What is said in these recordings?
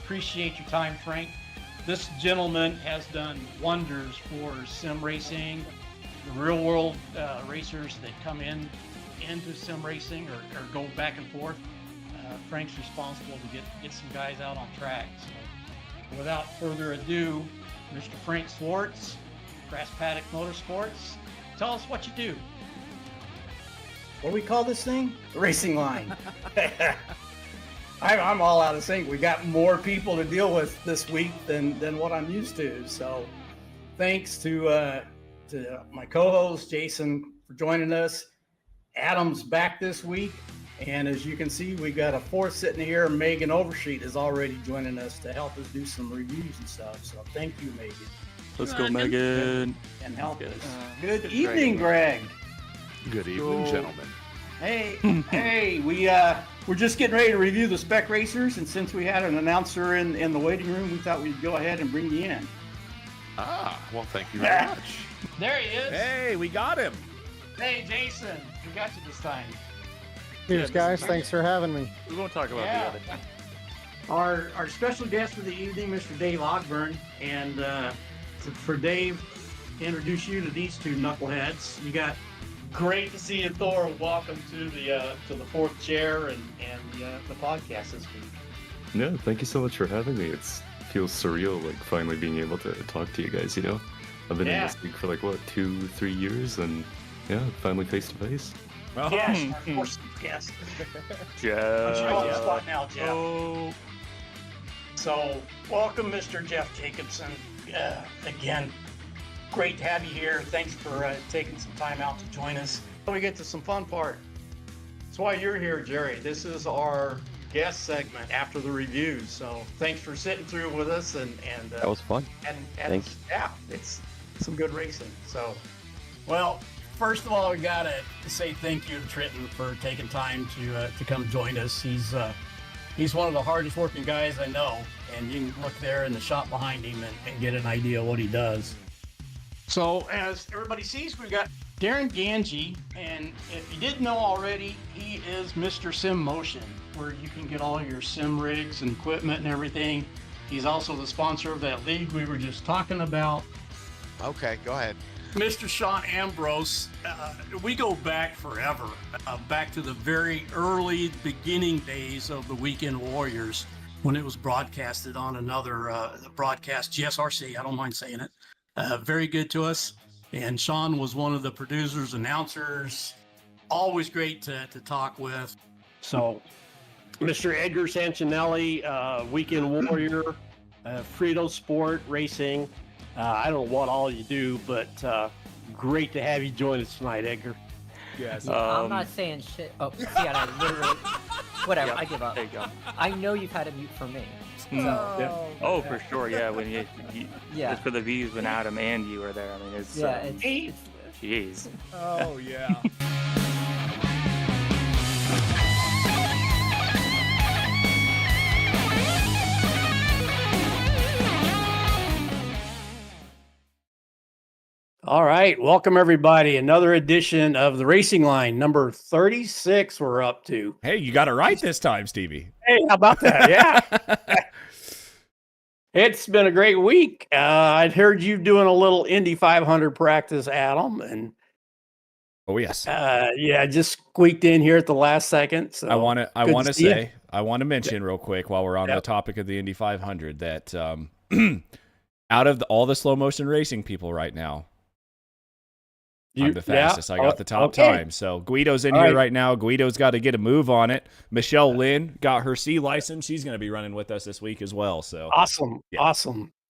Appreciate your time, Frank. This gentleman has done wonders for sim racing, the real world racers that come into sim racing or go back and forth. Frank's responsible to get some guys out on track. So without further ado, Mr. Frank Swartz, Grass Paddock Motorsports, tell us what you do. What do we call this thing? The Raycing Line. I'm all out of sync. We got more people to deal with this week than what I'm used to. So thanks to my co-host, Jason, for joining us. Adam's back this week. And as you can see, we got a fourth sitting here. Megan Oversheet is already joining us to help us do some reviews and stuff. So thank you, Megan. Let's go, Megan. And help us. Good evening, Greg. Good evening, gentlemen. Hey, we're just getting ready to review the spec racers, and since we had an announcer in the waiting room, we thought we'd go ahead and bring you in. Well, thank you very much. There he is. Hey, we got him. Hey, Jason, we got you this time. Cheers, guys. Thanks for having me. We won't talk about the other thing. Our special guest for the evening, Mr. Dave Ogburn, and for Dave to introduce you to these two knuckleheads, you got. Great to see you, Thor. Welcome to the fourth chair and the podcast this week. No, thank you so much for having me. It feels surreal, like finally being able to talk to you guys. You know, I've been in this league for like 2-3 years, and finally face to face. Yes, of course, yes. Jeff. I'm on the spot now, Jeff. Oh. So, welcome, Mr. Jeff Jacobson. Again. Great to have you here. Thanks for taking some time out to join us. We get to some fun part. That's why you're here, Jerry. This is our guest segment after the reviews. So thanks for sitting through with us. And that was fun. And thanks. Yeah, it's some good racing. So, well, first of all, we gotta say thank you to Trenton for taking time to come join us. He's one of the hardest working guys I know, and you can look there in the shop behind him and get an idea of what he does. So, as everybody sees, we've got Darren Ganji, and if you didn't know already, he is Mr. Sim Motion, where you can get all your sim rigs and equipment and everything. He's also the sponsor of that league we were just talking about. Okay, go ahead. Mr. Sean Ambrose, we go back forever, back to the very early beginning days of the Weekend Warriors, when it was broadcasted on another broadcast, GSRC, I don't mind saying it. Very good to us, and Sean was one of the producers, announcers, always great to talk with. So, Mr. Edgar Sancinelli, Weekend Warrior, Frito Sport Racing. I don't know what all you do, but great to have you join us tonight, Edgar. Yes. I'm not saying shit. Oh, see, I literally... Whatever, Yep, I give up. there you go. I know you've had a mute for me. Oh, for sure, yeah. When you Yeah. it's for the views when Adam and you were there. I mean, it's it's jeez. Oh, yeah. All right. Welcome, everybody. Another edition of the Racing Line, number 36 we're up to. Hey, you got it right this time, Stevie. Hey, how about that? Yeah. It's been a great week. I'd heard you doing a little Indy 500 practice, Adam, and Oh yes. yeah, just squeaked in here at the last second. So I want to see you. say, I want to mention real quick while we're on the topic of the Indy 500 that out of all the slow motion racing people right now, I'm the fastest. I got the top time. So Guido's in here right now. Guido's got to get a move on it. Michelle Lynn got her C license. She's going to be running with us this week as well. So awesome.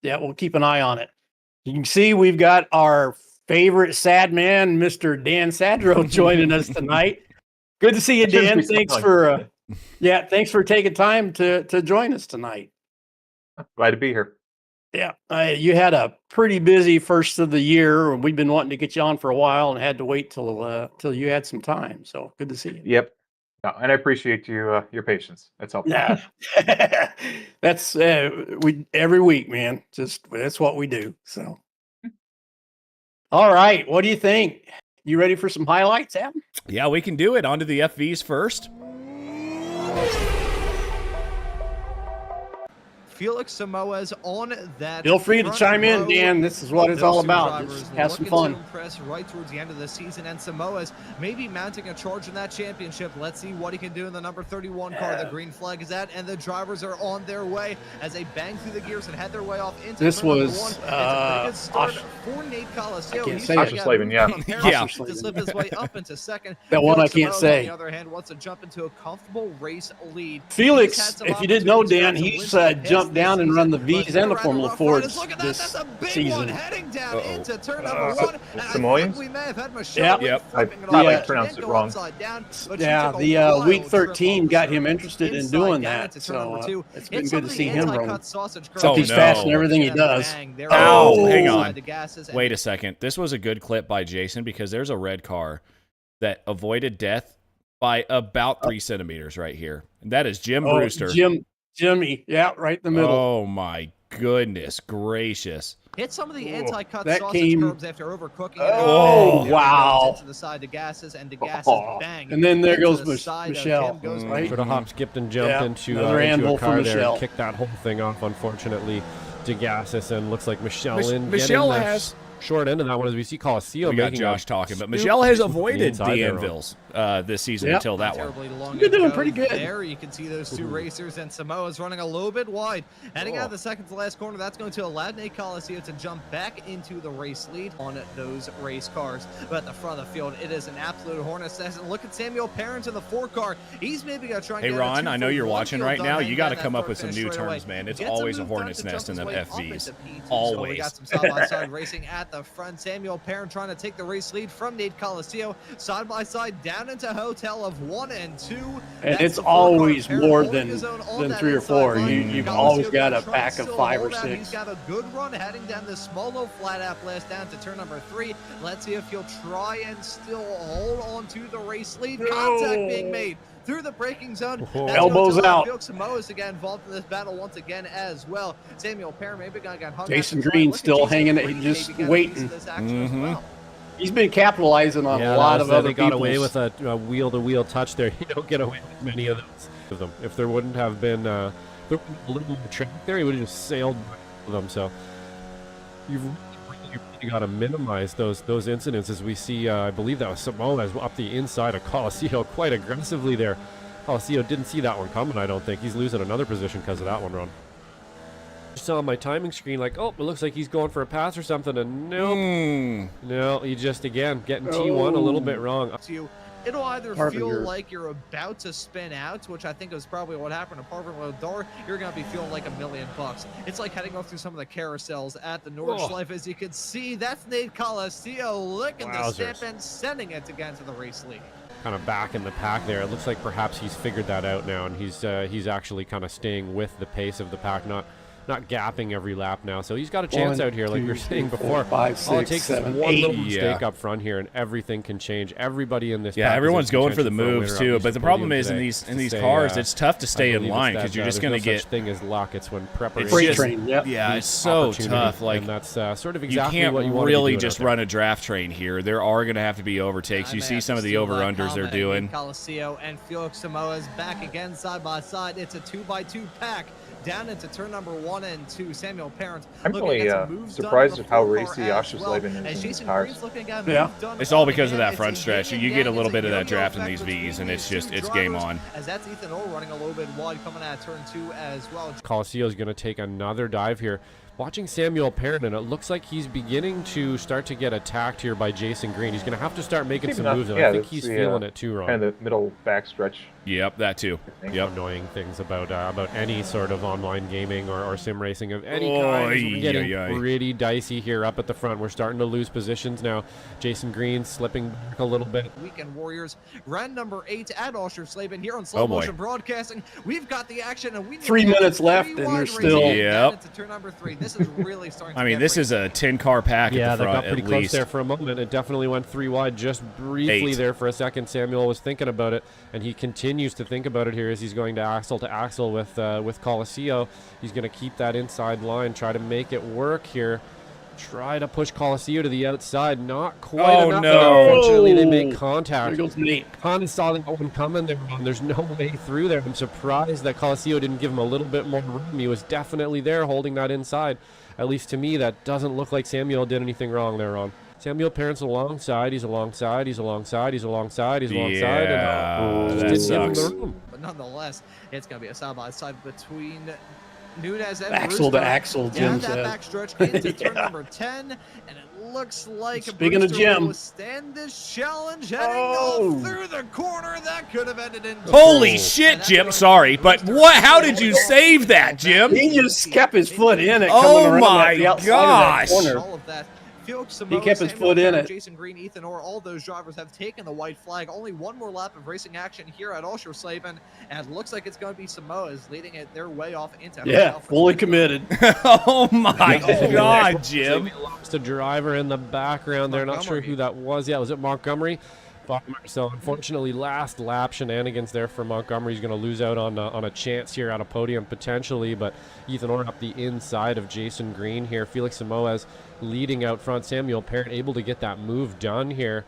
Yeah, we'll keep an eye on it. You can see we've got our favorite sad man, Mr. Dan Sadro, joining us tonight. Good to see you, Dan. Thanks for taking time to join us tonight. Glad to be here. Yeah, you had a pretty busy first of the year, and we've been wanting to get you on for a while, and had to wait till you had some time. So good to see you. Yep. No, and I appreciate you your patience. That's helpful. Yeah, that's we every week, man. Just that's what we do. So, all right, what do you think? You ready for some highlights, Adam? yeah, we can do it. On to the FVs first. Felix Samoa's on that. Feel free to chime in, Dan. This is what it's all about. Just have some fun. Impress right towards the end of the season, and Samoa's maybe mounting a charge in that championship. Let's see what he can do in the number 31 car. The green flag is out, and the drivers are on their way as they bang through the gears and head their way off into this turn was number 1. It's a pretty good start for Nate Colacio. He's Slavin, yeah. To slip his way up into second. That one I can't say. On the other hand, wants to jump into a comfortable race lead. Felix, if you didn't know, Dan, he's jumped down and run the V's and the Formula Fords this season. Heading down into turn number 1. Samoans? We may have had Michelle. Yep. I probably pronounced it wrong. Yeah, the week 13 got him interested in doing that, so it's been good to see him run. Except he's fast in everything he does. Oh, hang on. Wait a second. This was a good clip by Jason because there's a red car that avoided death by about 3 centimeters right here. And that is Jim Brewster. Jimmy, yeah, right in the middle. Oh my goodness gracious! Hit some of the anti-cut that sausage came- curbs after overcooking it. Oh, wow. To the side, the gases, and the gases bang. And then there into goes the side of Michelle. Tim, goes Right? Sort of hop, skipped, and jumped into another a anvil for car there Michelle. and kicked that whole thing off, unfortunately, to Gassis, and looks like Michelle Michelle getting has short end of that one as we see Colacio we got making Josh a talking, but scoop Michelle has from avoided inside the there. anvils this season Yep. until that one. Terribly long You're doing ago pretty good. There you can see those two racers, and Samoa's running a little bit wide. Heading out of the second to last corner, that's going to allow Nate Colacio to jump back into the race lead on those race cars. But at the front of the field, it is an absolute hornet's nest. And look at Samuel Parent in the 4 car. He's maybe going to try and Hey get Ron, a I know you're 2-for-1 watching field right done now. and You got to get come that up with some finish new straight away. terms, man. It's Gets always a move done hornet's to jump nest in his them way up FVs. into P2. So we Always. got some side-by-side racing at the front. Samuel Parent trying to take the race lead from Nate Colacio. Side-by-side down into hotel of 1 and 2. And That's it's the 4 car. always Parent more holding than his own on that 3 or inside 4. line. You've Colacio always got a trying to pack of still 5 or hold out. 6. He's got a good run heading down this small little flat out blast down to turn number 3. Let's see if he'll try and still hold on to the race lead. Contact being made through the braking zone. That's Elbows going to allow out. Felix Samoa's to get involved in this battle once again as well. Samuel Parent maybe going to get hung Jason out to Green try. Look at still Jason hanging it, Green just maybe got a piece waiting. of this action as well. He's been capitalizing on a lot of other They got away people's- with a wheel-to-wheel touch there. You don't get away with many of them. If there wouldn't have been a little more track there, he would have just sailed by them. So you've really got to minimize those incidents as we see. I believe that was Samoa up the inside of Colacio quite aggressively there. Colacio didn't see that one coming, I don't think. He's losing another position because of that one, Ron. Just saw on my timing screen, like, oh, it looks like he's going for a pass or something, and nope. No, he just, again, getting T1 a little bit wrong. It'll either Harbinger. feel like you're about to spin out, which I think is probably what happened to Parvin Lodar. You're going to be feeling like $1,000,000. It's like heading off through some of the carousels at the Nordschleife. As you can see, that's Nate Colacio licking the stamp and sending it again to the race lead. Kind of back in the pack there. It looks like perhaps he's figured that out now, and he's actually kind of staying with the pace of the pack, not not gapping every lap now. So he's got a chance 1, out here, like we were 2, saying 3, before. 4, 5, All it 6, takes 7, is one 8. little mistake up front here, and everything can change. Everybody in this pack is everyone's in going for the contention a moves winner, too. at least But the a problem podium is today. in these To say, cars, it's tough to I stay in believe it's line that, because you're just there's going to no get. such thing as luck. It's when preparation. Freight just- train, yep. Yeah, meets it's so opportunity, tough. Like and that's sort of you exactly can't what you want really to be just doing out run a draft train here. There are going to have to be overtakes. You see some of the over-unders they're doing. Coliseo and Felix Samoa's back again side by side. It's a 2x2 pack. Down into turn number 1 and 2. Samuel Parent. I'm really surprised at how racy Ashersleben is in these cars. Yeah. It's all because of that front stretch. You get a little bit of that draft in these Vs, and it's game on. As that's Ethan Orr running a little bit wide coming out of turn 2 as well. Coliseo is going to take another dive here. Watching Samuel Parent, and it looks like he's beginning to start to get attacked here by Jason Green. He's going to have to start making some moves, and I think he's feeling it too, Ron. Kind of the middle backstretch. Yep, that too. Yep. Annoying things about any sort of online gaming or sim racing of any kind. We're getting pretty dicey here up at the front. We're starting to lose positions now. Jason Green slipping back a little bit. Weekend Warriors, round number 8 at Ashersleben here on Slow Motion Broadcasting. We've got the action, and we need 3 minutes left, and they're still. Into turn number 3. This is really starting. I mean, this is a 10-car pack. Yeah, at the front, they got pretty close there for a moment. It definitely went 3 wide just briefly there for a second. Samuel was thinking about it, and he continues to think about it here as he's going to axle with Coliseo. He's going to keep that inside line, try to make it work here. Try to push Coliseo to the outside. Not quite enough. No. Unfortunately, they make contact. There goes Nate. Kind of saw that one coming there. There's no way through there. I'm surprised that Coliseo didn't give him a little bit more room. He was definitely there holding that inside. At least to me, that doesn't look like Samuel did anything wrong there, Ron. Samuel Parent's alongside. He's alongside. He's alongside. He's alongside. He's alongside. Yeah, that sucks. But nonetheless, it's going to be a side-by-side between Nunez and Axle Brewster. to axle, Jim That says. backstretch into turn number 10, and it looks like Speaking of Brewster Jim. will withstand this challenge, heading off through the corner. That could have ended in. Holy shit, Jim! Sorry, but what? How did you save that, Jim? He just kept his foot in it. Oh coming around my the outside gosh. Of that corner. All of that. Felix He Samoa, kept his Samuel foot in Parent, it. Jason Green, Ethan Orr, all those drivers have taken the white flag. Only one more lap of racing action here at Ashersleben, and it looks like it's going to be Samoa's leading it their way off into. Yeah, fully committed. Oh my God, Jim! Lost a driver in the background there. Not sure who that was. Yeah, was it Montgomery? So unfortunately, last lap shenanigans there for Montgomery. He's going to lose out on a chance here at a podium potentially, but Ethan Orr up the inside of Jason Green here. Felix Samoa's leading out front. Samuel Parent able to get that move done here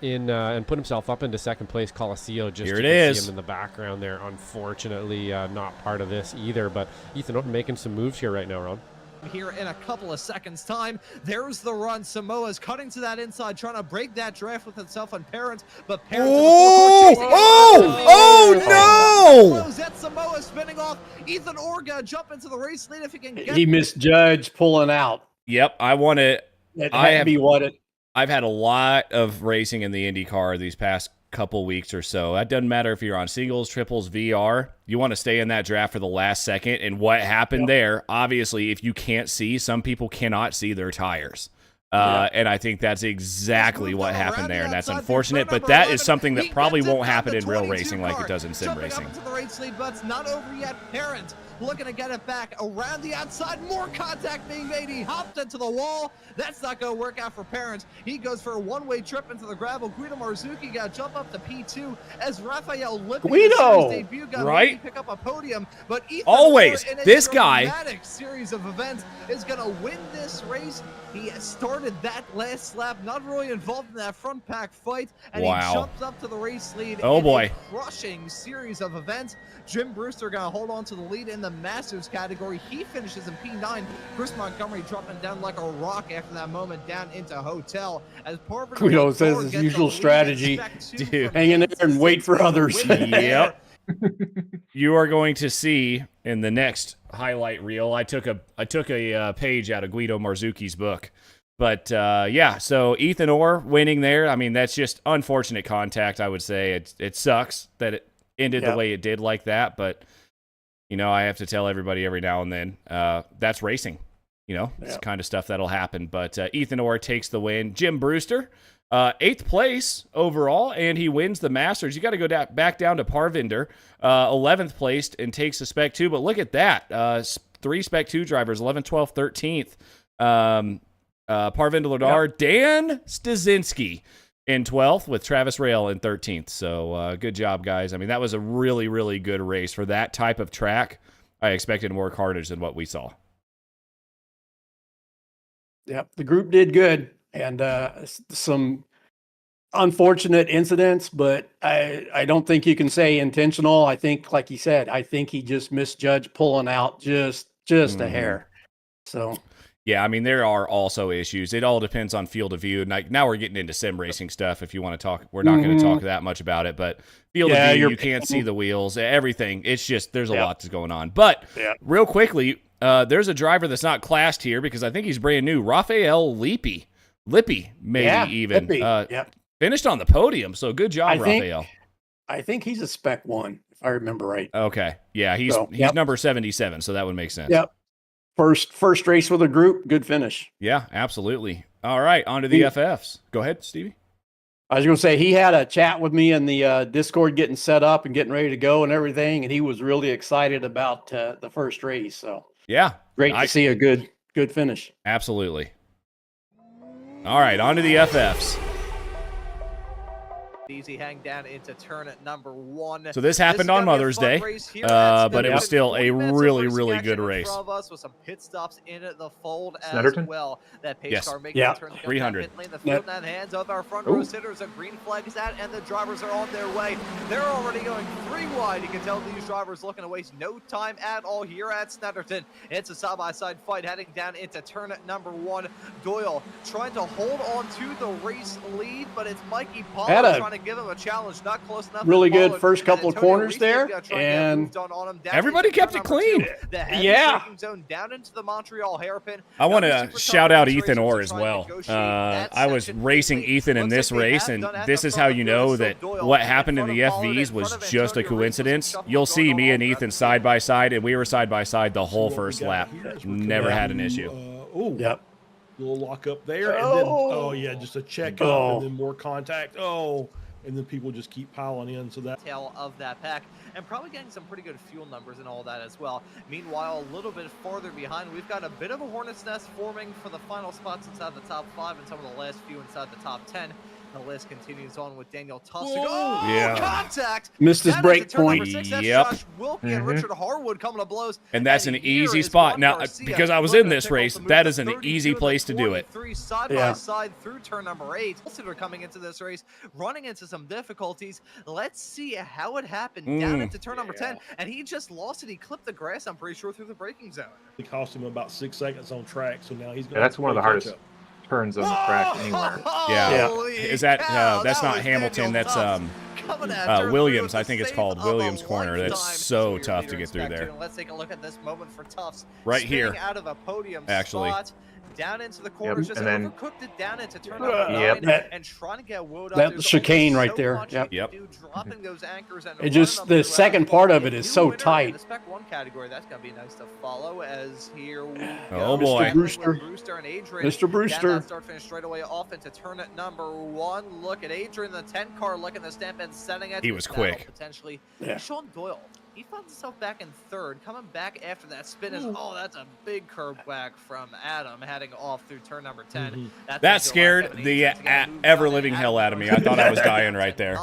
and put himself up into second place. Coliseo just Here it see is. him in the background there. Unfortunately, not part of this either, but Ethan Orr making some moves here right now, Ron. Here in a couple of seconds time. There's the run. Samoa's cutting to that inside, trying to break that draft with himself and Parent, but Parent no! Rosette Samoa spinning off. Ethan Orga jump into the race lead if he can get. He misjudged pulling out. Yep, I want to. It had to be what it. I've had a lot of racing in the IndyCar these past couple weeks or so. That doesn't matter if you're on singles, triples, VR. You want to stay in that draft for the last second. And what happened there, obviously, if you can't see, some people cannot see their tires. And I think that's exactly what happened there, and that's unfortunate, but that is something that probably won't happen in real racing like it does in sim racing. Up into the race lead, but it's not over yet. Parent looking to get it back around the outside. More contact being made. He hopped into the wall. That's not going to work out for Parent. He goes for a one-way trip into the gravel. Guido Marzucchi got to jump up to P2 as Raphael Lippi, Guido! debut, got Right? to pick up a podium. But Ethan Always. Orr, in a This guy. dramatic series of events, is going to win this race. He started that last lap, not really involved in that front pack fight, and he jumps up to the race lead. Oh in boy. A crushing series of events. Jim Brewster going to hold on to the lead in the Masters category. He finishes in P9. Chris Montgomery dropping down like a rock after that moment down into hotel. As Guido says his usual strategy. Dude. Hang in there and wait for others. Yep. You are going to see in the next highlight reel. I took a page out of Guido Marzucchi's book, but yeah. So Ethan Orr winning there. I mean, that's just unfortunate contact. I would say it sucks that it ended the way it did like that. But you know, I have to tell everybody every now and then that's racing. You know, it's the kind of stuff that'll happen. But Ethan Orr takes the win. Jim Brewster. 8th place overall, and he wins the Masters. You got to go back down to Parvinder, 11th placed, and takes the Spec 2. But look at that. three Spec 2 drivers, 11th, 12th, 13th. Parvin Ladar, Dan Stasinski in 12th with Travis Rail in 13th. So good job, guys. I mean, that was a really, really good race for that type of track. I expected more carnage than what we saw. Yep, the group did good, and some unfortunate incidents, but I don't think you can say intentional. I think, like you said, I think he just misjudged pulling out just a hair. So. Yeah, I mean, there are also issues. It all depends on field of view. Like, now we're getting into sim racing stuff. If you want to talk, we're not going to talk that much about it, but field of view, you can't see the wheels, everything. It's just, there's a lot that's going on. But real quickly, there's a driver that's not classed here because I think he's brand new. Raphael Lippy, maybe even. Finished on the podium, so good job, Raphael. I think he's a Spec 1, if I remember right. Okay. Yeah, he's number 77, so that would make sense. Yep. First race with a group, good finish. Yeah, absolutely. All right, on to the FFs. Go ahead, Stevie. I was going to say, he had a chat with me in the Discord getting set up and getting ready to go and everything, and he was really excited about the first race. So yeah, great to see a good finish. Absolutely. All right, on to the FFs. Easy hang down into turn number 1. So this happened on Mother's Day, but it was still a really, really good race. In front of us with some pit stops in the fold Snetterton? as well. That pace car making Yeah. the turn to 300. the field in the hands of our front row sitters. A green flag is out, and the drivers are on their way. They're already going 3 wide. You can tell these drivers looking to waste no time at all here at Snetterton. It's a side-by-side fight heading down into turn number 1. Doyle trying to hold on to the race lead, but it's Mikey Pollard trying to give him a challenge, not close enough. Really good first couple of corners there, and everybody kept it clean. Yeah. Down into the Montreal hairpin. I want to shout out Ethan Orr as well. I was racing Ethan in this race, and this is how you know that what happened in the FVs was just a coincidence. You'll see me and Ethan side by side, and we were side by side the whole first lap. Never had an issue. Yep. Little lock up there, and then just a check up, and then more contact. And then people just keep piling in. So that tail of that pack, and probably getting some pretty good fuel numbers and all that as well. Meanwhile, a little bit farther behind, we've got a bit of a hornet's nest forming for the final spots inside the top 5 and some of the last few inside the top 10. The list continues on with Daniel Tusk. Contact! Missed his break point. Yep. Josh Wilkie and Richard Harwood coming to blows. And that's an easy spot. Now, because I was in this race, that is an easy place to do it. Side by side through turn number 8. Are coming into this race, running into some difficulties. Let's see how it happened down into turn number 10. And he just lost it. He clipped the grass, I'm pretty sure, through the braking zone. It cost him about 6 seconds on track, so now he's going that's one of the hardest turns on the track anywhere. Is that that's not Hamilton, that's Williams. I think it's called Williams Corner. That's so tough to get through there. Let's take a look at this moment for Tufts. Right here, out of a podium actually. Spot. Down into the corners, just then, overcooked it down into turn number 9, and trying to get woed up. That chicane right there. Dropping those anchors and it just the second part of it is so tight. In the Spec 1 category, that's gonna be nice to follow. As here we go. Oh boy, Brewster and Adrian. Mr. Brewster. Start finish straight away off into turn number 1. Look at Adrian, the 10 car, looking the stamp and setting it. He was quick. Potentially, Sean Doyle. He found himself back in 3rd, coming back after that spin. That's a big curb back from Adam, heading off through turn number 10. That scared the ever-living hell out of me. I thought I was dying right there.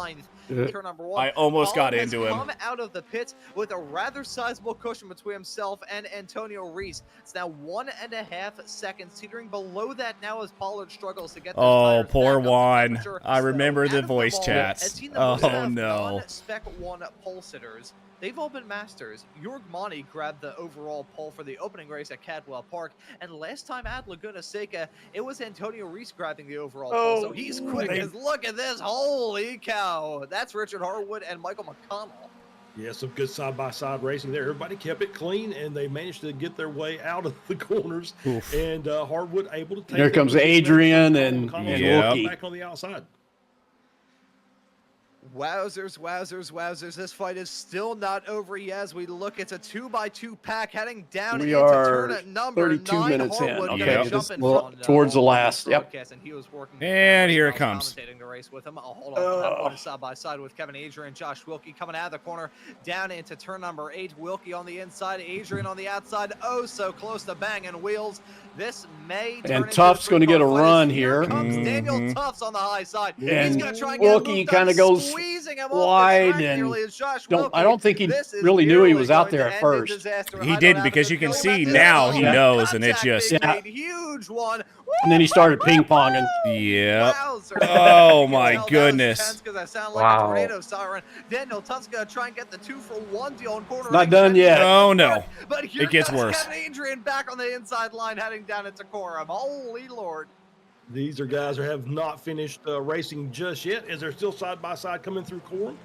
Turn number 1. I almost got into him. Come out of the pits with a rather sizable cushion between himself and Antonio Reese. It's now 1.5 seconds, teetering below that now as Pollard struggles to get. Poor Juan. I remember the voice chats. Oh no. Spec 1 pole sitters. They've all been masters. Jorg Monty grabbed the overall pole for the opening race at Cadwell Park, and last time at Laguna Seca, it was Antonio Reese grabbing the overall pole. So he's quick as look at this. Holy cow. That's Richard Harwood and Michael McConnell. Yeah, some good side-by-side racing there. Everybody kept it clean, and they managed to get their way out of the corners. And Harwood able to take. There comes Adrian and Wilkie back on the outside. Wowzers, wowzers, wowzers. This fight is still not over yet as we look. It's a 2x2 pack heading down We into are turn number 32 9. minutes in. Harwood Okay, gonna this jump is in front, towards the on last. Yep. broadcast, and he was working And here it I was comes. commentating the race with him. I'll hold on to that one side by side with Kevin Adrian, Josh Wilkie coming out of the corner down into turn number 8. Wilkie on the inside, Adrian on the outside. Oh, so close to banging wheels. This may turn And Tuff's going to get a run here. Comes Daniel Tuff's on the high side. He's And going to try and get Wilkie kind of goes wide, and I don't think he really knew he was out there at first. He didn't, because you can see now he knows, and it just huge one. And then he started ping-ponging. Yeah. Oh my goodness. Because I sound like a tornado siren. Daniel Tuff's going to try and get the 2-for-1 deal in corner. Not done yet. Oh no. But here it gets comes worse. Kevin Adrian back on the inside line heading down into Corum. Holy Lord. These are guys who have not finished racing just yet, as they're still side by side coming through Corum.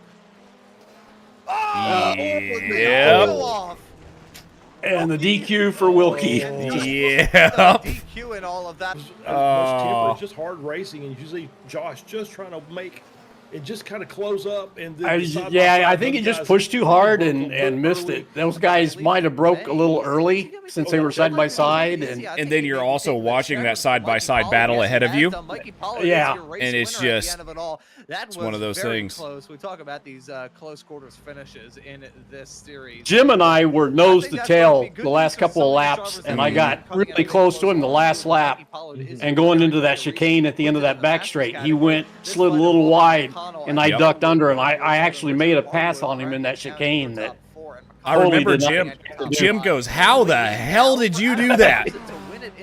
Yep. And the DQ for Wilkie. Yeah. DQ and all of that. It's just hard racing, and usually Josh just trying to make it just kind of close up. And then I think he just pushed too hard and missed it. Those guys might have broke a little early since they were side by side, and then you're also watching that side by side battle ahead of you. Yeah, and it's just it's one of those things. Close. We talk about these close quarters finishes in this series. Jim and I were nose to tail the last couple of laps, and I got really close to him the last lap. And going into that chicane at the end of that back straight, he slid a little wide, and I ducked under, and I actually made a pass on him in that chicane. That I remember Jim goes, "How the hell did you do that?"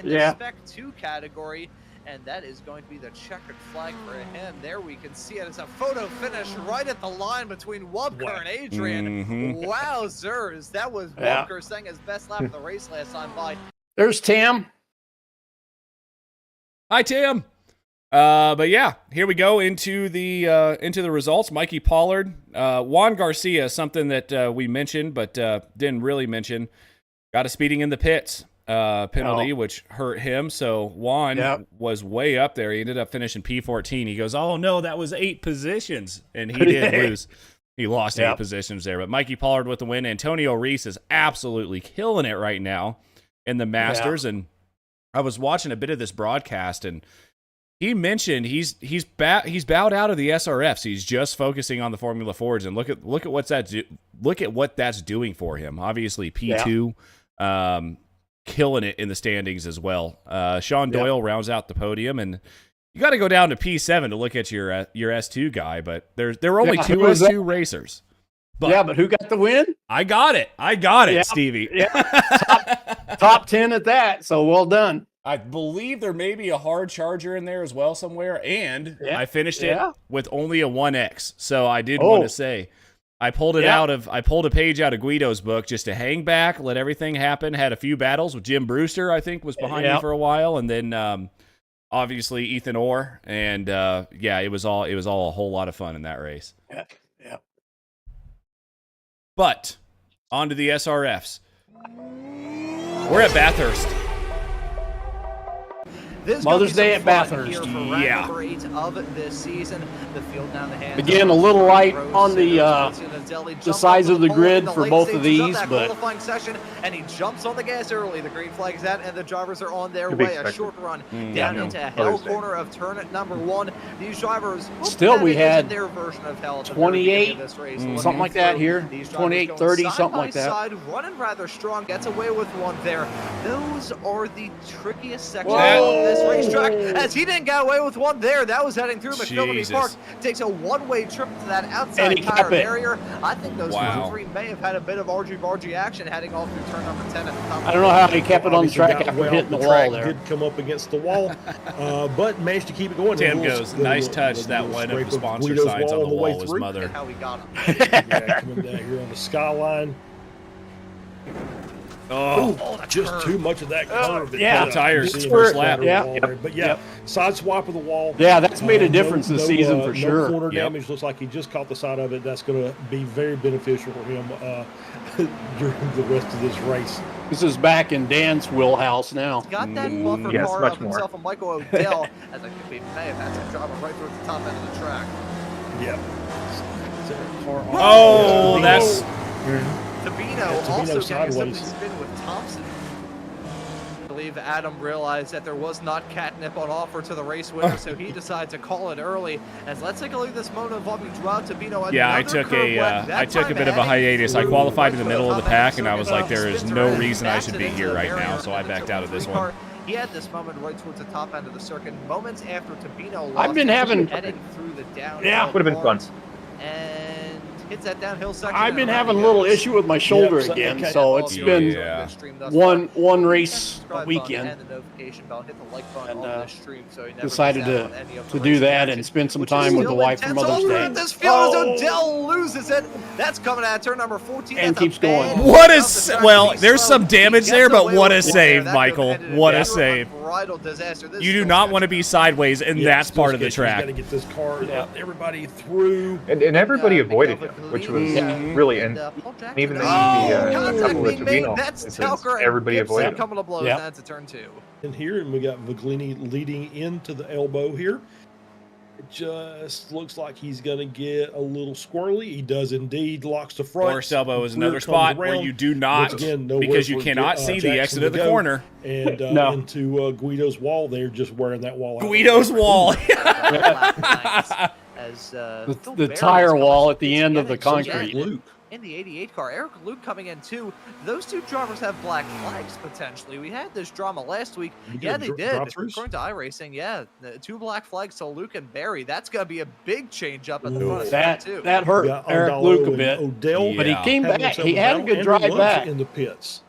Yeah. Spec 2 category. And that is going to be the checkered flag for him. There we can see it. It's a photo finish right at the line between Wubker and Adrian. Wowzers. That was Wubker saying his best lap of the race last time by. There's Tim. Hi, Tim. But yeah, here we go into the results. Mikey Pollard, Juan Garcia, something that we mentioned but didn't really mention, got a speeding in the pits penalty, which hurt him. So Juan was way up there. He ended up finishing P14. He goes, "Oh no, that was 8 positions," and he did lose. He lost 8 positions there. But Mikey Pollard with the win. Antonio Reese is absolutely killing it right now in the Masters. And I was watching a bit of this broadcast, and he mentioned he's bowed out of the SRFs. He's just focusing on the Formula Fords, and look at what that's doing for him. Obviously P2, killing it in the standings as well. Sean Doyle rounds out the podium, and you got to go down to P7 to look at your S2 guy. But there were only 2 S2 racers. But but who got the win? I got it, Stevie. Top 10 at that. So well done. I believe there may be a hard charger in there as well somewhere, and I finished it with only a 1X. So I did want to say, I pulled a page out of Guido's book just to hang back, let everything happen. Had a few battles with Jim Brewster, I think, was behind me for a while, and then obviously Ethan Orr, and it was all a whole lot of fun in that race. Yeah. But on to the SRFs. We're at Bathurst. Mother's Day at Bathurst. Number 8 of this season. The field down the hands. Again, a little light on the size of the grid for both of these, but qualifying session, and he jumps on the gas early. The green flag is out, and the drivers are on their way. A short run down into hell corner of turn number 1. These drivers still we had their version of hell. 28, something like that here. 28, 30, something like that. Side, running rather strong, gets away with one there. Those are the trickiest sections of this racetrack, as he didn't get away with one there. That was heading through McPhillips Park. Takes a one-way trip to that outside tire barrier. I think those 3 may have had a bit of argy-bargy action heading off through turn number 10 at the top. I don't know how he kept it on the track after hitting the wall there. Did come up against the wall, but managed to keep it going. Tim goes, "Nice touch." That one of the sponsor signs on the wall was Mother. How we got him. Coming down here on the skyline. Just too much of that curve. Tires first lap. But side swap of the wall. Yeah, that's made a difference this season for sure. Corner damage. Looks like he just caught the side of it. That's going to be very beneficial for him during the rest of this race. This is back in Dan's wheelhouse now. Got that buffer car of himself and Michael O'Dell, as I think we may have had some drama right through at the top end of the track. Yep. Oh, that's Tabino also getting a sideways. simply spin with Thompson. I believe Adam realized that there was not catnip on offer to the race winner, so he decided to call it early. As let's take a look at this moment involving Joao Tabino. yeah. I took a bit of a hiatus. I qualified in the middle of the pack, and I was like, there is no reason I should be here right now, so I backed out of this one. He had this moment right towards the top end of the circuit, moments after Tabino lost. I've been having heading through the downhill. Yeah. Would have been fun. And hits that downhill section. I've been having a little issue with my shoulder Yep, again, okay. so it's been one race a weekend. And the notification bell, hit the like button And, on the stream, so he never decided missed out on any of the to do racing that action, and spend some which is time with the still wife for intense. Mother's Oh, Day. look at this field as Odell loses it. That's coming out of turn number 14. And That's a keeps going. bad What off is the track. well? He's There's slow. some damage He there, gets but away what a with it. save, That Michael! could have What ended a in save! unbridled disaster. This You is do so not sketchy. want to be sideways, and that's part of the track. Got to get this car, everybody through. And everybody avoided him, which was really, and even the couple with Tabino, everybody avoided him. Coming to blows, Yep. that's a turn 2. In here, and we got Viglini leading into the elbow here. It just looks like he's going to get a little squirrely. He does indeed. Locks the front. Forest elbow is Rear another comes spot where around. you do not, Once again, nowhere because you for cannot see the Jackson exit to of the go. corner. And No. into Guido's wall there, just wearing that wall out. Guido's wall. As The tire wall at the end of the concrete. Luke. In the 88 car, Eric Luke coming in too. Those two drivers have black flags potentially. We had this drama last week. Yeah, they did. According to iRacing, yeah, the 2 black flags to Luke and Barry. That's gonna be a big change up at the front of That too. that hurt Got Eric Ondalo Luke a and bit, Odell, but he Yeah. came having back. himself He had a battle. good Andrew drive Love's back. in the pits.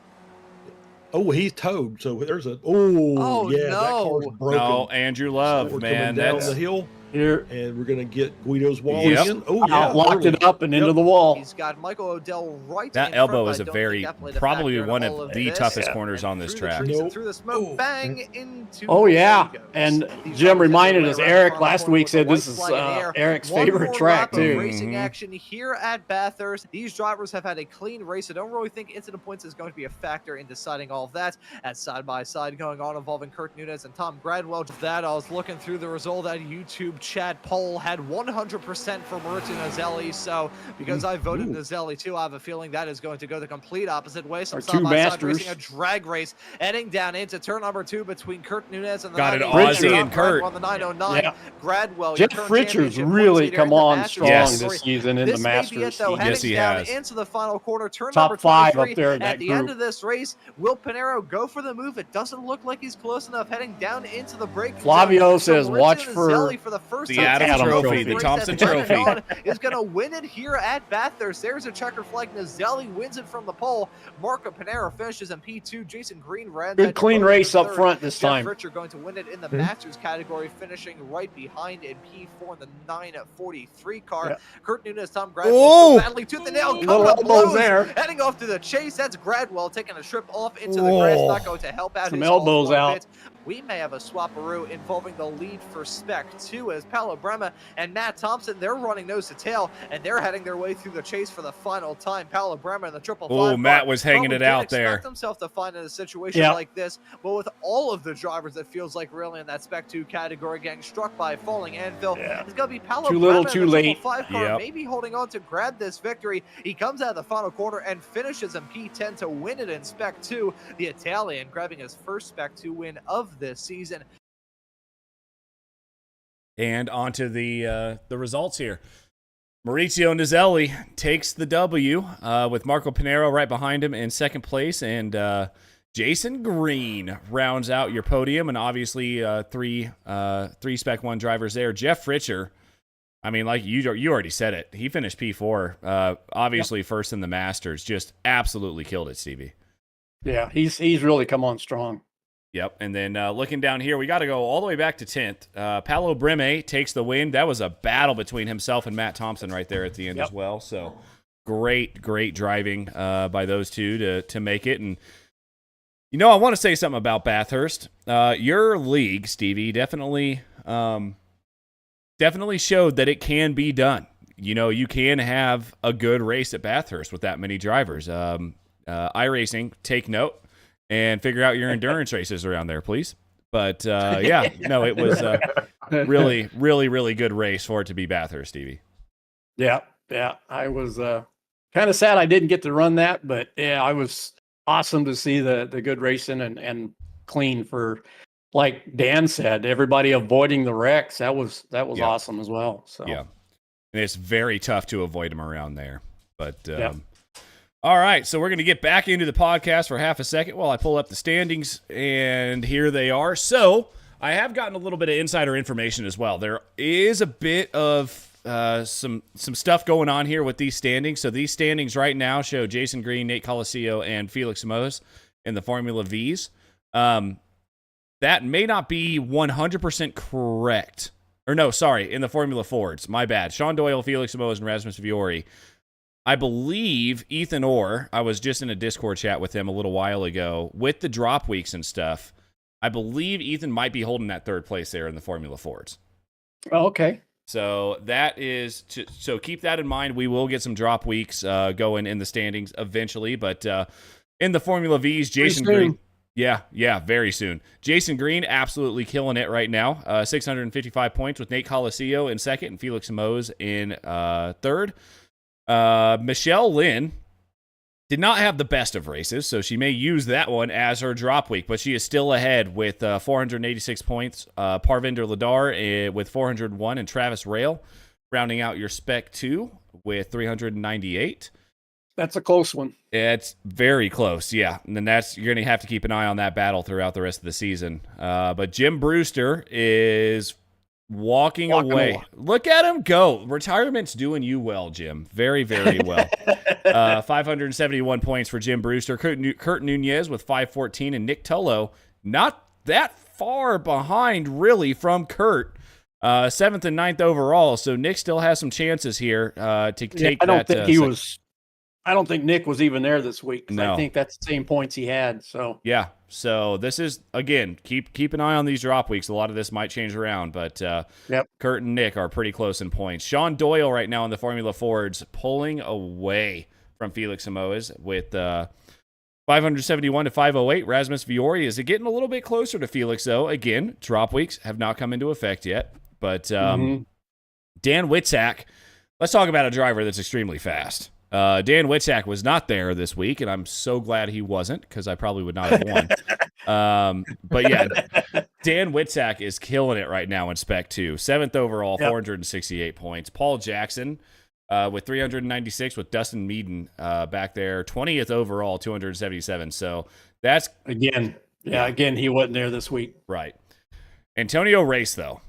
Oh, he's towed. So there's a Oh, yeah, that no. car's broken. No, Andrew Love, We're man, coming down that's the hill, Here, and we're gonna get Guido's wall Yep. again. Oh yeah, locked it up and into the wall. He's got Michael Odell right. that in elbow front, is but a I don't very think that played a probably factor in one all of the this. toughest corners on this Through the track. trees and Nope. through the smoke, bang into. Oh the yeah, Legos. and These Jim drivers reminded get us. away around Eric the last corner week with said the this white is flag in the air. Eric's One favorite more track lap of too. racing action here at Bathurst. These drivers have had a clean race. I don't really think incident points is going to be a factor in deciding all of that. As side by side going on involving Kurt Nunez and Tom Gradwell. That I was looking through the result. That YouTube chat poll had 100% for Maurizio Nazelli. So because I voted Nazelli too, I have a feeling that is going to go the complete opposite way. Some Our side two by side masters. racing, a drag race heading down into turn number 2 between Kurt Nunez and the Got it, 98 Ozzy and Kurt. on the 909. Yeah. Gradwell, Jeff your current Fritcher's championship really points leader come in the on Masters strong Yes. this season in the this may be it, Masters. though. Heading Yes, he down has. into the final quarter, turn Top number 5 23. up there in At that the end group. of this race, will Pinero go for the move? It doesn't look like he's close enough. Heading down into the break. Flavio zone. says, Maurizio watch for Nazelli for the first the time Adams since Trophy, race the at Thompson Brendan Trophy. Gaughan is going to win it here at Bathurst. There's a checker flag. Nazelli wins it from the pole. Marco Pinero finishes in P2. Jason Green ran Good that clean to race up third. front this Jeff time. Fritcher going to win it in the Masters category, finishing right behind in P4 in the 943 car. Yeah. Kurt Nunez, Tom Ooh. Gradwell, battling tooth and nail, Little coming up elbows blows, there. heading off to the chase. That's Gradwell taking a trip off into the grass, not going to help out Some his elbows one out. bit. We may have a swapperoo involving the lead for Spec 2 as Paolo Brema and Matt Thompson, they're running nose to tail, and they're heading their way through the chase for the final time. Paolo Brema in the 555. Oh, Matt was hanging probably it didn't out there. expect himself to find in a situation Yeah. like this, but with all of the drivers, it feels like really in that Spec 2 category getting struck by a falling anvil. Yeah. It's going to be Paolo Too little, Brema too in the late. 555 car, Yep. maybe holding on to grab this victory. He comes out of the final quarter and finishes in P10 to win it in Spec 2. The Italian grabbing his first Spec 2 win of this season. And onto the results here. Maurizio Nazelli takes the W with Marco Pinero right behind him in second place, and Jason Green rounds out your podium, and obviously three Spec 1 drivers there. Jeff Fritcher, I mean, like you already said it, he finished P4, obviously first in the Masters, just absolutely killed it, Stevie. Yeah, he's really come on strong. Yep, and then looking down here, we got to go all the way back to 10th. Paolo Breme takes the win. That was a battle between himself and Matt Thompson right there at the end as well. So great driving by those two to make it. And, you know, I want to say something about Bathurst. Your league, Stevie, definitely showed that it can be done. You know, you can have a good race at Bathurst with that many drivers. iRacing, take note. And figure out your endurance races around there, please. But, yeah, no, it was a really good race for it to be Bathurst, Stevie. Yeah, yeah. I was kind of sad I didn't get to run that, but yeah, I was awesome to see the good racing and clean for, like Dan said, everybody avoiding the wrecks. That was awesome as well. So yeah, and it's very tough to avoid them around there. But all right, so we're going to get back into the podcast for half a second while I pull up the standings, and here they are. So I have gotten a little bit of insider information as well. There is a bit of some stuff going on here with these standings. So these standings right now show Jason Green, Nate Colasio, and Felix Simoes in the Formula Vs. That may not be 100% correct. Or no, sorry, in the Formula Fords. My bad. Sean Doyle, Felix Simoes, and Rasmus Fiori. I believe Ethan Orr, I was just in a Discord chat with him a little while ago, with the drop weeks and stuff. I believe Ethan might be holding that third place there in the Formula Fords. Oh, okay. So that is so keep that in mind. We will get some drop weeks going in the standings eventually, but in the Formula Vs, Jason Green. Yeah, very soon. Jason Green absolutely killing it right now. 655 points with Nate Colasio in second and Felix Simoes in third. Michelle Lynn did not have the best of races, so she may use that one as her drop week, but she is still ahead with 486 points. Parvinder Ladar with 401 and Travis Rail rounding out your Spec 2 with 398. That's a close one. It's very close, yeah. And then you're going to have to keep an eye on that battle throughout the rest of the season. But Jim Brewster is walking away. Look at him go. Retirement's doing you well, Jim. Very, very well. 571 points for Jim Brewster. Kurt Nunez with 514 and Nick Tullo not that far behind really from Kurt. 7th and 9th overall. So Nick still has some chances here to take I don't think Nick was even there this week. No. I think that's the same points he had. So yeah. So this is, again, keep an eye on these drop weeks. A lot of this might change around, but Kurt and Nick are pretty close in points. Sean Doyle right now in the Formula Fords pulling away from Felix Simoes with 571 to 508. Rasmus Fiori is getting a little bit closer to Felix, though. Again, drop weeks have not come into effect yet. But Dan Witzak, let's talk about a driver that's extremely fast. Dan Witzak was not there this week, and I'm so glad he wasn't because I probably would not have won. But yeah, Dan Witzak is killing it right now in Spec 2. 7th overall, 468 points. Paul Jackson with 396 with Dustin Meaden back there. 20th overall, 277. So that's... Again, he wasn't there this week. Right. Antonio Race, though.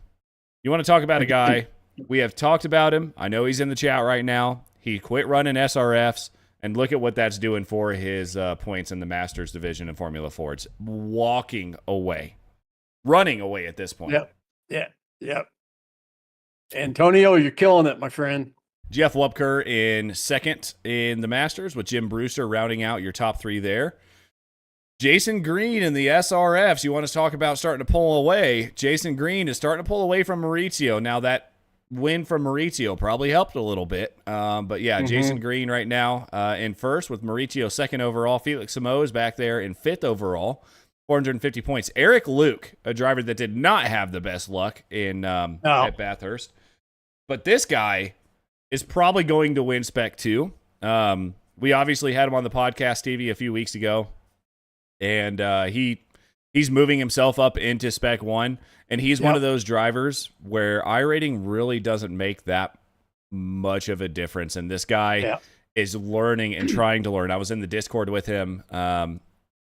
You want to talk about a guy? We have talked about him. I know he's in the chat right now. He quit running SRFs, and look at what that's doing for his points in the Masters division in Formula Fords. Running away at this point. Yep. Antonio, you're killing it, my friend. Jeff Wupker in second in the Masters with Jim Brewster rounding out your top three there. Jason Green in the SRFs. You want to talk about starting to pull away. Jason Green is starting to pull away from Maurizio. Now that win from Maurizio probably helped a little bit. But yeah, Jason Green right now in first with Maurizio second overall. Felix Simoes back there in fifth overall, 450 points. Eric Luke, a driver that did not have the best luck in at Bathurst. But this guy is probably going to win Spec 2. We obviously had him on the podcast, Stevie, a few weeks ago. And he's moving himself up into Spec 1. And he's one of those drivers where iRating really doesn't make that much of a difference. And this guy is learning and trying to learn. I was in the Discord with him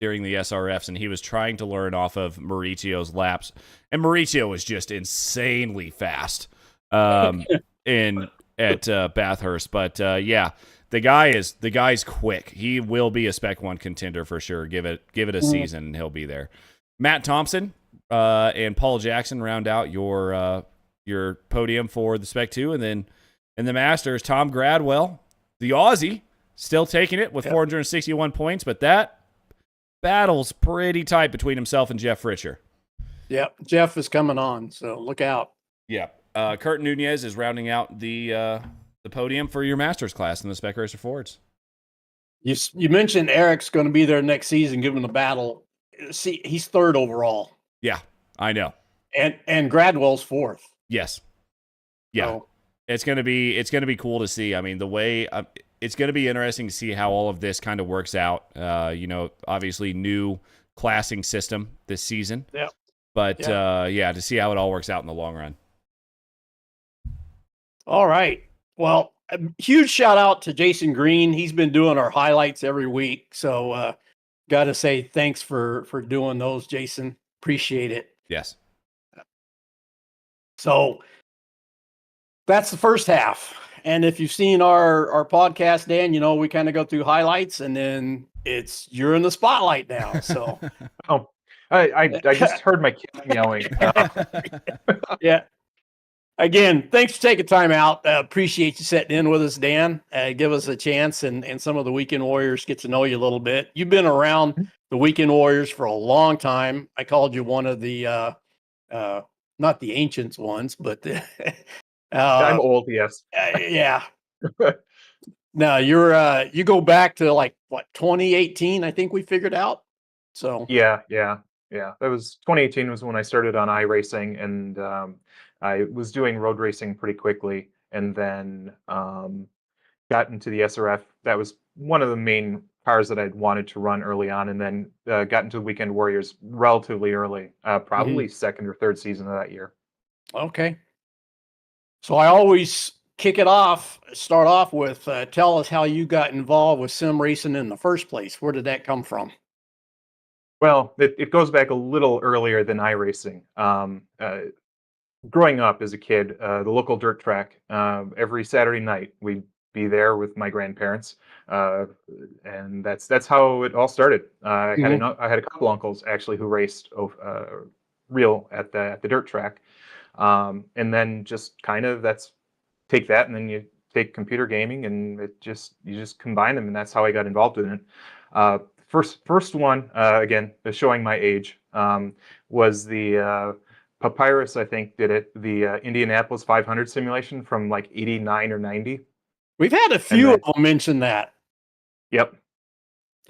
during the SRFs, and he was trying to learn off of Maurizio's laps. And Maurizio was just insanely fast at Bathurst. But the guy's quick. He will be a Spec 1 contender for sure. Give it a season, and he'll be there. Matt Thompson and Paul Jackson round out your podium for the Spec 2. And then in the Masters, Tom Gradwell, the Aussie, still taking it with 461 points, but that battle's pretty tight between himself and Jeff Fritcher. Yep, Jeff is coming on, so look out. Yeah. Kurt Nunez is rounding out the podium for your Masters class in the Spec Racer Fords. You mentioned Eric's going to be there next season, giving the battle. See, he's third overall. Yeah, I know. And Gradwell's fourth. Yes. Yeah. So, It's gonna be cool to see. I mean, the way it's gonna be interesting to see how all of this kind of works out. Obviously new classing system this season. Yeah. But to see how it all works out in the long run. All right. Well, a huge shout out to Jason Green. He's been doing our highlights every week. So got to say thanks for doing those, Jason. Appreciate it. Yes. So that's the first half. And if you've seen our podcast, Dan, we kind of go through highlights and then you're in the spotlight now. So I just heard my kid yelling. Yeah. Again, thanks for taking time out. Appreciate you sitting in with us, Dan. Give us a chance, and some of the Weekend Warriors get to know you a little bit. You've been around the Weekend Warriors for a long time. I called you one of the, not the ancient ones, but I'm old, yes. Yeah. No, you go back to 2018, I think we figured out. So Yeah. That was 2018 was when I started on iRacing, and I was doing road racing pretty quickly, and then got into the SRF. That was one of the main cars that I'd wanted to run early on, and then got into the Weekend Warriors relatively early, probably second or third season of that year. Okay. So I always start off with tell us how you got involved with sim racing in the first place. Where did that come from? Well, it goes back a little earlier than iRacing. Growing up as a kid, the local dirt track, every Saturday night we'd be there with my grandparents, and that's how it all started. I had a couple uncles actually who raced real at the dirt track, and then just kind of take that and then you take computer gaming and you just combine them, and that's how I got involved in it. First one, again, showing my age, was the Papyrus, I think, did it, the Indianapolis 500 simulation from 89 or 90. We've had a few of them mention that. Yep.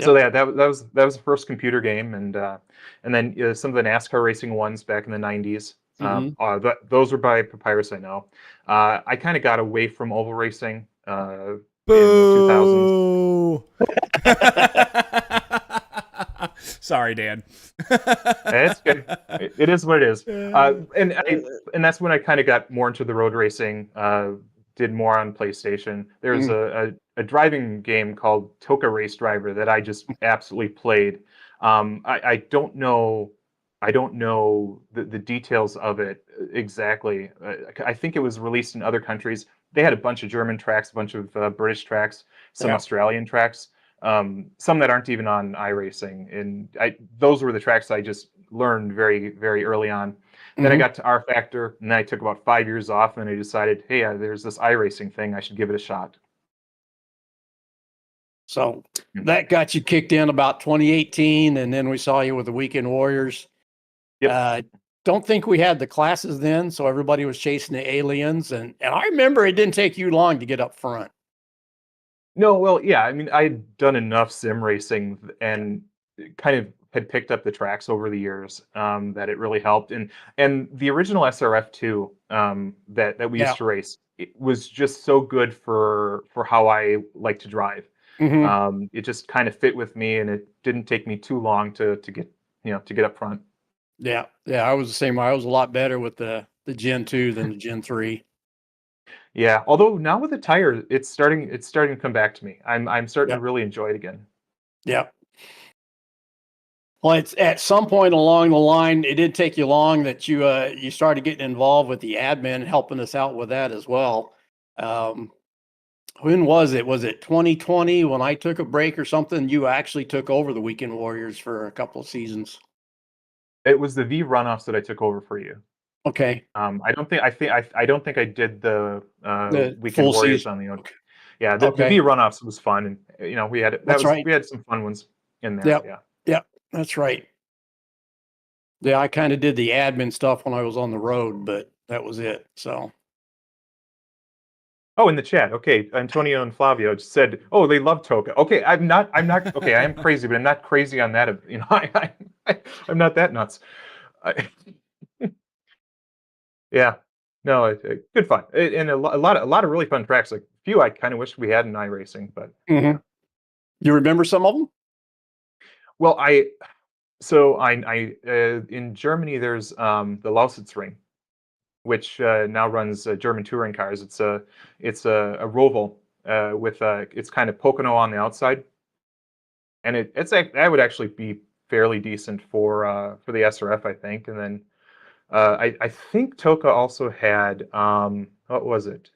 So that was the first computer game, and then some of the NASCAR racing ones back in the 90s. Those were by Papyrus, I know. I kind of got away from oval racing in the 2000s. Sorry, Dan. It's good. It is what it is. And that's when I kind of got more into the road racing. Did more on PlayStation. There's a driving game called Toka Race Driver that I just absolutely played. I don't know the details of it exactly. I think it was released in other countries. They had a bunch of German tracks, a bunch of British tracks, some Australian tracks, some that aren't even on iRacing. And those were the tracks I just learned very, very early on. Then I got to R Factor, and then I took about 5 years off, and I decided, hey, there's this iRacing thing. I should give it a shot. So that got you kicked in about 2018, and then we saw you with the Weekend Warriors. Yep. Don't think we had the classes then, so everybody was chasing the aliens. And I remember it didn't take you long to get up front. No, well, yeah. I mean, I'd done enough sim racing and kind of had picked up the tracks over the years that it really helped. And the original SRF 2 that we used to race, it was just so good for how I like to drive. It just kind of fit with me, and it didn't take me too long to get up front. Yeah, I was the same way. I was a lot better with the Gen 2 than the Gen 3. Yeah, although now with the tire, it's starting to come back to me. I'm starting to really enjoy it again. Yeah. Well, it's at some point along the line, it didn't take you long that you started getting involved with the admin, helping us out with that as well. When was it? Was it 2020 when I took a break or something? You actually took over the Weekend Warriors for a couple of seasons. It was the V runoffs that I took over for you. Okay. I don't think I did the Weekend Warriors season on the own. Yeah, the V runoffs was fun, and we had we had some fun ones in there. Yeah, that's right. Yeah, I kind of did the admin stuff when I was on the road, but that was it. So. Oh, in the chat, okay. Antonio and Flavio just said, "Oh, they love Toka." Okay, I'm not. Okay, I am crazy, but I'm not crazy on that. I'm not that nuts. Yeah, No, good fun, and a lot of really fun tracks. Like a few, I kind of wish we had in iRacing, but Mm-hmm. You remember some of them? well, in Germany there's the Lausitzring, which now runs German touring cars. It's a Roval with it's kind of Pocono on the outside, and that would actually be fairly decent for the SRF, I think. And then I think Toka also had what was it?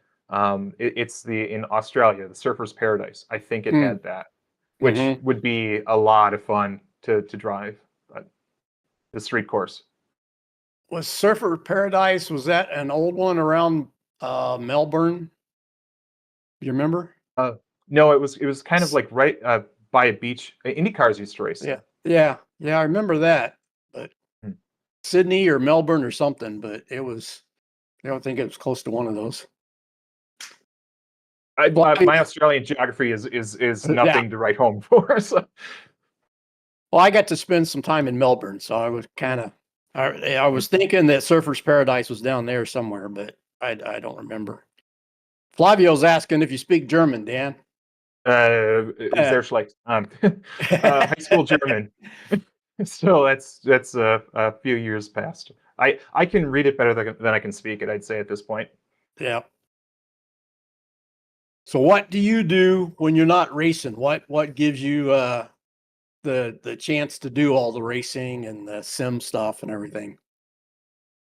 It's in Australia, the Surfer's Paradise. I think it had that, which Mm-hmm. would be a lot of fun to drive. But the street course. Was Surfer Paradise, was that an old one around Melbourne? You remember? No, it was kind of like right by a beach. IndyCars used to race there. Yeah, I remember that. But Hmm. Sydney or Melbourne or something, but I don't think it was close to one of those. My Australian geography is nothing to write home for. So. Well, I got to spend some time in Melbourne, so I was I was thinking that Surfer's Paradise was down there somewhere, but I don't remember. Flavio's asking if you speak German, Dan. Sehr schlecht. High school German. So that's a few years past. I can read it better than I can speak it, I'd say at this point. Yeah. So what do you do when you're not racing? What gives you the chance to do all the racing and the sim stuff and everything?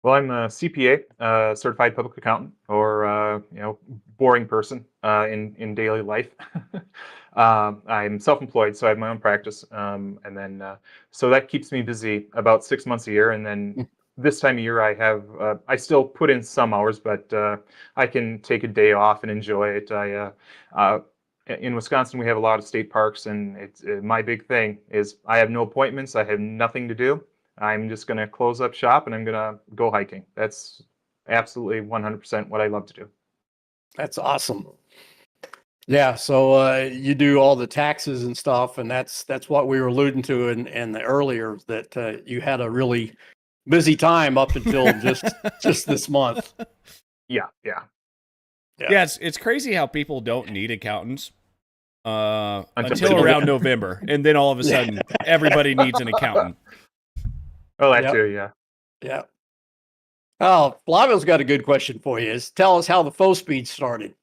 Well, I'm a CPA, certified public accountant, or boring person in daily life. I'm self-employed, so I have my own practice, and then so that keeps me busy about 6 months a year. And then this time of year, I still put in some hours, but I can take a day off and enjoy it. In Wisconsin, we have a lot of state parks, and it's my big thing is I have no appointments. I have nothing to do. I'm just going to close up shop and I'm going to go hiking. That's absolutely 100% what I love to do. That's awesome. Yeah, so you do all the taxes and stuff, and that's what we were alluding to in the earlier, that you had a really busy time up until just this month. Yeah. It's crazy how people don't need accountants until around November, and then all of a sudden everybody needs an accountant. Oh, that too, yeah. Yeah. Oh, Flavio's got a good question for you. Tell us how the faux speed started.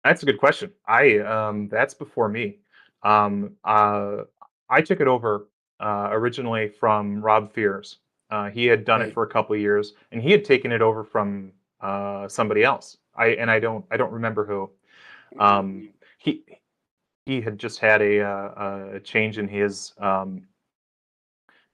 That's a good question. That's before me. I took it over originally from Rob Fears. He had done it for a couple of years, and he had taken it over from somebody else. I don't remember who. He had just had a change in his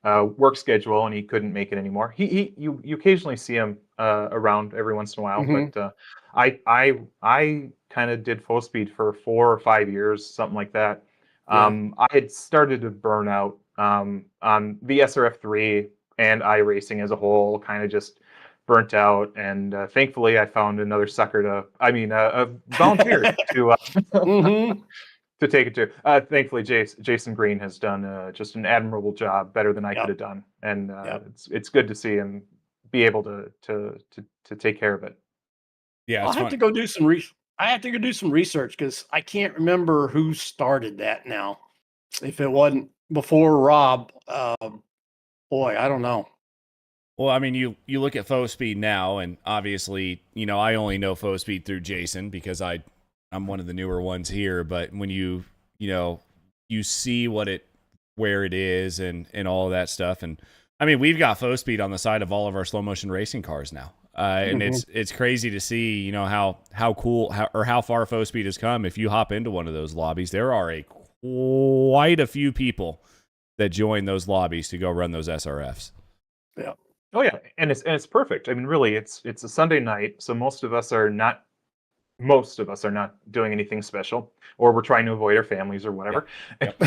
work schedule, and he couldn't make it anymore. You occasionally see him around every once in a while, but I kind of did full speed for 4 or 5 years, something like that. I had started to burn out on the SRF3 and iRacing as a whole, kind of just burnt out, and thankfully I found another a volunteer to take it to. Thankfully, Jason Green has done just an admirable job, better than I could have done, and it's good to see him be able to take care of it. Yeah, I have to go do some research because I can't remember who started that now. If it wasn't before Rob, boy, I don't know. Well, I mean, you look at faux speed now, and obviously, I only know faux speed through Jason because I'm one of the newer ones here. But when you see where it is and all of that stuff, and I mean, we've got faux speed on the side of all of our slow motion racing cars now, and it's crazy to see how cool how far faux speed has come. If you hop into one of those lobbies, there are quite a few people that join those lobbies to go run those SRFs. Yeah. Oh yeah, and it's perfect. I mean, really, it's a Sunday night, so most of us are not doing anything special, or we're trying to avoid our families or whatever. Yep.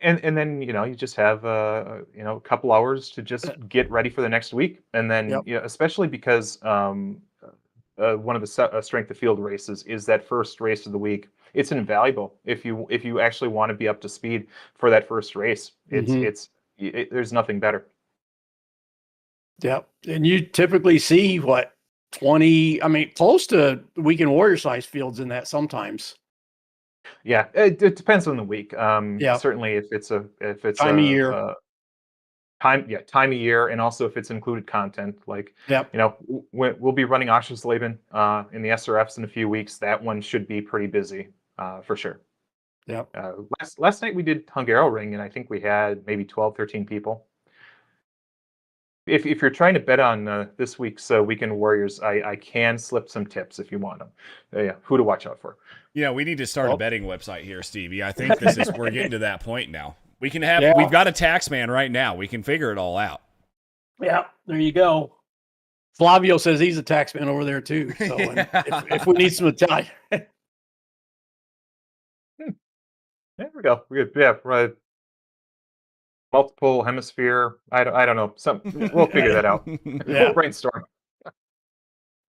and then you just have a couple hours to just get ready for the next week, and then especially because one of the strength of field races is that first race of the week. It's invaluable if you actually want to be up to speed for that first race. There's nothing better. Yep. And you typically see what 20, I mean, close to weekend warrior size fields in that sometimes. Yeah, it depends on the week. Yeah. Certainly if it's Time of year. Time of year, and also if it's included content, like Yep. we'll be running Oschersleben in the SRFs in a few weeks. That one should be pretty busy for sure. Yep. Last night we did Hungaroring, and I think we had maybe 12, 13 people. If you're trying to bet on this week's Weekend Warriors, I can slip some tips if you want them. Yeah, who to watch out for. Yeah, we need to start a betting website here, Stevie. I think we're getting to that point now. We can have we've got a tax man right now. We can figure it all out. Yeah, there you go. Flavio says he's a tax man over there too. So if we need some Italian. There we go. Right. Multiple hemisphere. I don't know. We'll figure that out. We'll brainstorm.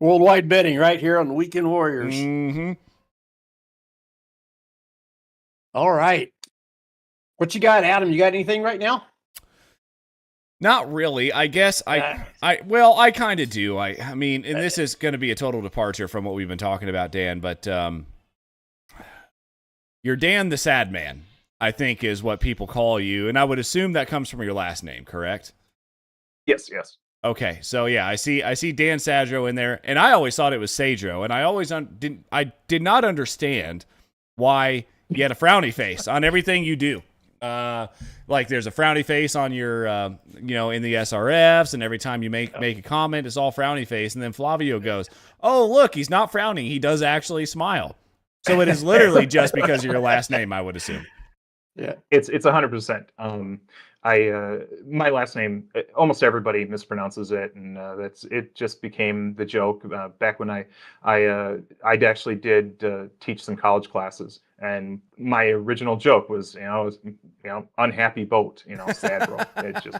Worldwide betting right here on Weekend Warriors. Mm-hmm. All right. What you got, Adam? You got anything right now? Not really. I guess I kind of do. I mean, and this is going to be a total departure from what we've been talking about, Dan, but you're Dan the Sad Man, I think is what people call you, and I would assume that comes from your last name, correct? Yes. Okay, so yeah, I see Dan Sadro in there, and I always thought it was Sadro, and I always did not understand why you had a frowny face on everything you do. Like there's a frowny face on your, in the SRFs, and every time you make a comment, it's all frowny face. And then Flavio goes, "Oh, look, he's not frowning. He does actually smile." So it is literally just because of your last name, I would assume. Yeah, it's 100%. My last name, almost everybody mispronounces it, and it just became the joke. Back when I actually did teach some college classes, and my original joke was unhappy boat, Sadro. It's just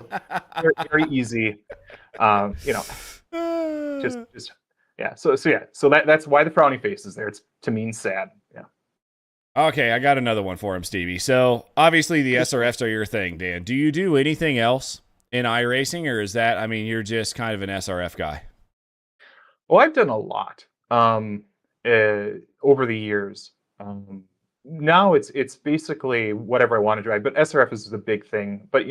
very, very easy, just yeah. So that's why the frowny face is there. It's to mean sad. Yeah. Okay, I got another one for him, Stevie. So, obviously, the SRFs are your thing, Dan. Do you do anything else in iRacing, or is that, you're just kind of an SRF guy? Well, I've done a lot over the years. Now it's basically whatever I want to drive, but SRF is the big thing. But,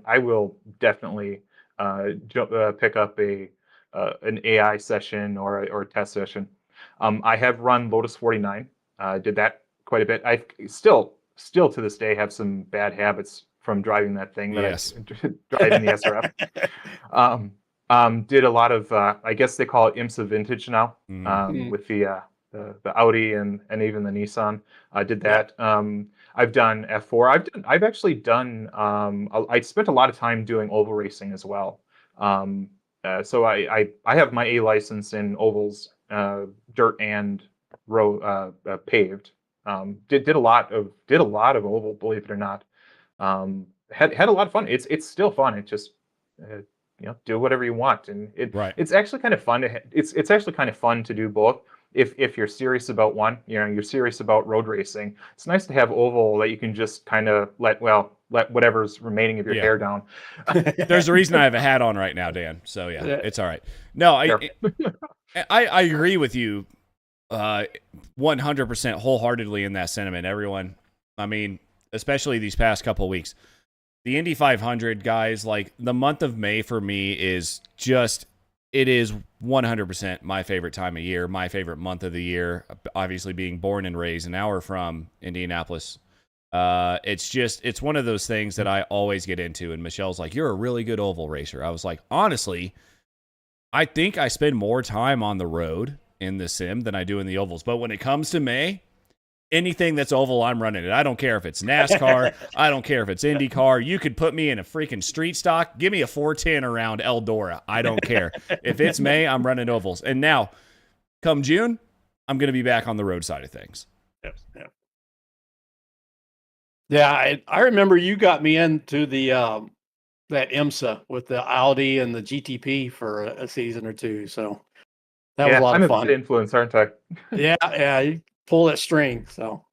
I will definitely pick up an AI session or a test session. I have run Lotus 49, did that quite a bit. I still to this day have some bad habits from driving that thing. Yes. Driving the SRF. Did a lot of I guess they call it IMSA vintage now, with the Audi and even the Nissan. I did that. I've done F4. I've actually done. I spent a lot of time doing oval racing as well. So I have my A license in ovals, dirt and paved. Did a lot of oval, believe it or not. Had a lot of fun. It's still fun. It just do whatever you want, and it's actually kind of fun it's actually kind of fun to do both. If you're serious about one, you're serious about road racing. It's nice to have oval that you can just kind of let whatever's remaining of your hair down. There's a reason I have a hat on right now, Dan. So yeah. It's all right. No, I agree with you 100% wholeheartedly in that sentiment. Everyone, especially these past couple of weeks, the Indy 500 guys, like the month of May for me is just, it is 100% my favorite time of year, my favorite month of the year, obviously being born and raised an hour from Indianapolis. It's one of those things that I always get into. And Michelle's like, "You're a really good oval racer." I was like, honestly, I think I spend more time on the road in the sim than I do in the ovals. But when it comes to May, anything that's oval, I'm running it. I don't care if it's NASCAR. I don't care if it's IndyCar. You could put me in a freaking street stock. Give me a 410 around Eldora. I don't care. If it's May, I'm running ovals. And now, come June, I'm going to be back on the road side of things. Yeah, I remember you got me into the that IMSA with the Audi and the GTP for a season or two. So that was a lot of fun. I'm a good influence, aren't I? Yeah, you pull that string. So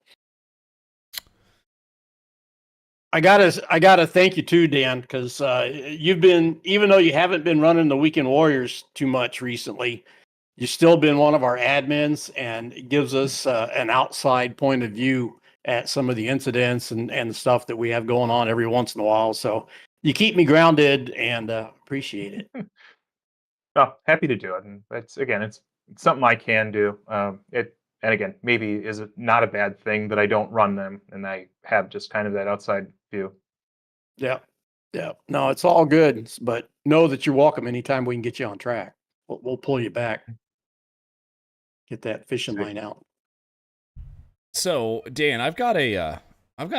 I gotta thank you too, Dan, because you've been, even though you haven't been running the Weekend Warriors too much recently, you've still been one of our admins, and it gives us an outside point of view at some of the incidents and stuff that we have going on every once in a while. So you keep me grounded, and appreciate it. Oh, happy to do it. And it's something I can do. And again, maybe is it not a bad thing that I don't run them and I have just kind of that outside view. Yeah. Yeah. No, it's all good, but know that you're welcome anytime we can get you on track. We'll pull you back. Get that fishing line out. So, Dan, I've got a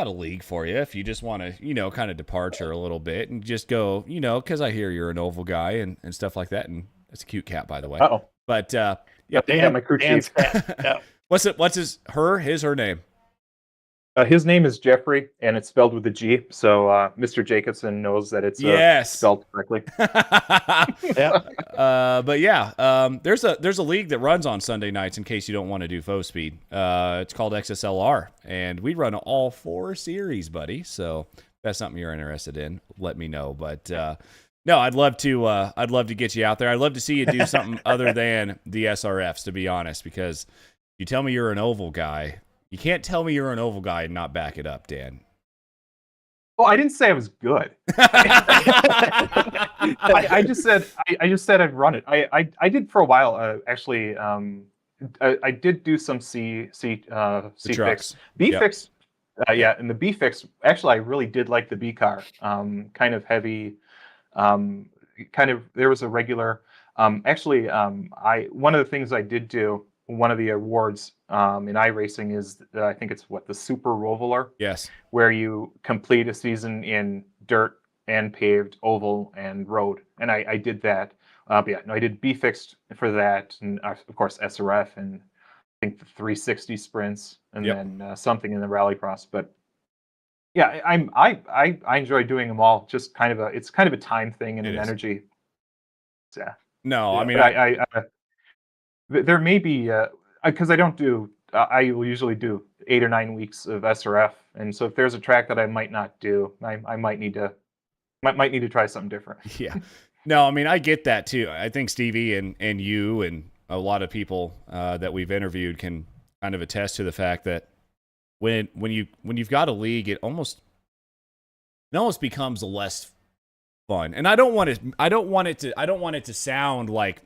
league for you if you just want to, kind of departure a little bit and just go, because I hear you're an oval guy and stuff like that. And it's a cute cat, by the way. Uh-oh. But, Dan, my crew chief. Yeah. What's his her name? His name is Jeffrey, and it's spelled with a G. So Mr. Jacobson knows that it's spelled correctly. Yeah. But yeah, there's a league that runs on Sunday nights in case you don't want to do faux speed. It's called XSLR, and we run all 4 series, buddy. So if that's something you're interested in, let me know. But no, I'd love to get you out there. I'd love to see you do something other than the SRFs, to be honest, because you tell me you're an oval guy. You can't tell me you're an oval guy and not back it up, Dan. Well, I didn't say I was good. I just said I'd run it. I did for a while. Actually, I did do some C fix, B fix. Yeah, and the B fix. Actually, I really did like the B car. Kind of heavy. There was a regular. One of the things I did do. One of the awards in iRacing is I think it's the Super Rovaler. Yes. Where you complete a season in dirt and paved, oval, and road. And I did that. I did B fixed for that, and of course SRF, and I think the 360 sprints, and then something in the rallycross. But yeah, I enjoy doing them all. Just it's kind of a time thing and an energy. Yeah. No, I mean there may be because I don't do. I will usually do 8 or 9 weeks of SRF, and so if there's a track that I might not do, I might need to try something different. Yeah, no, I mean I get that too. I think Stevie and you and a lot of people that we've interviewed can kind of attest to the fact that when you've got a league, it almost becomes less fun. And I don't want it to sound like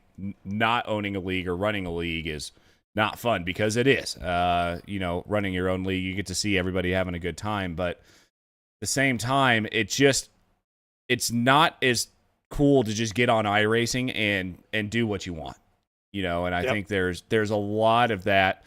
not owning a league or running a league is not fun, because it is. Running your own league, you get to see everybody having a good time, but at the same time, it's not as cool to just get on iRacing and do what you want. And I think there's a lot of that.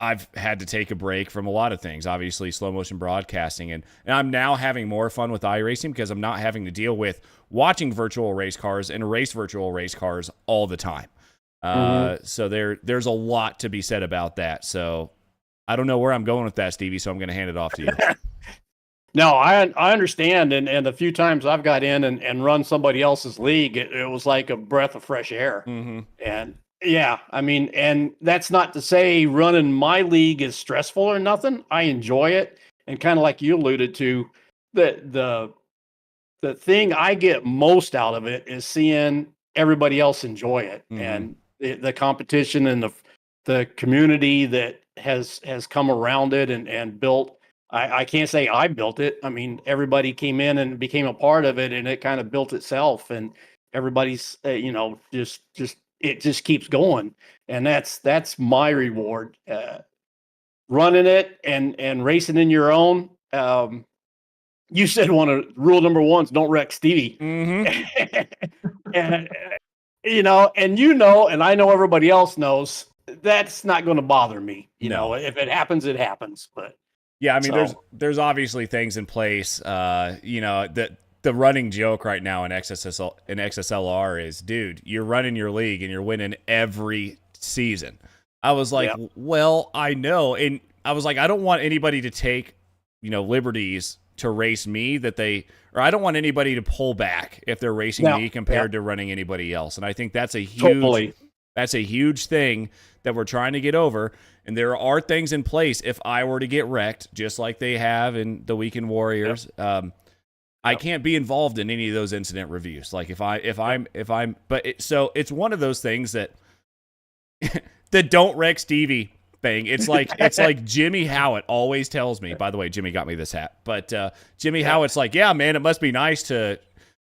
I've had to take a break from a lot of things, obviously slow motion broadcasting, and I'm now having more fun with iRacing because I'm not having to deal with watching virtual race cars and race virtual race cars all the time. So there's a lot to be said about that. So I don't know where I'm going with that, Stevie, so I'm going to hand it off to you. No, I understand. And the few times I've got in and run somebody else's league, it was like a breath of fresh air. Mm-hmm. And yeah, I mean, and that's not to say running my league is stressful or nothing. I enjoy it. And kind of like you alluded to, the thing I get most out of it is seeing everybody else enjoy it. Mm-hmm. And the competition and the community that has come around it and built. I can't say I built it. I mean, everybody came in and became a part of it, and it kind of built itself, and everybody's, it just keeps going. And that's my reward. Running it and racing in your own. You said rule number 1 is don't wreck Stevie. Mm-hmm. and and I know everybody else knows that's not going to bother me. You know, if it happens, it happens. But yeah, I mean, there's obviously things in place. That the running joke right now in XSLR is, dude, you're running your league and you're winning every season. I was like, well, I know, and I was like, I don't want anybody to take, liberties to race me or I don't want anybody to pull back if they're racing me compared to running anybody else. And I think that's a huge, That's a huge thing that we're trying to get over. And there are things in place if I were to get wrecked, just like they have in the Weekend Warriors. I can't be involved in any of those incident reviews. Like so it's one of those things that the don't wreck Stevie thing. It's like Jimmy Howitt always tells me. By the way, Jimmy got me this hat, but Jimmy Howitt's like, yeah, man, it must be nice to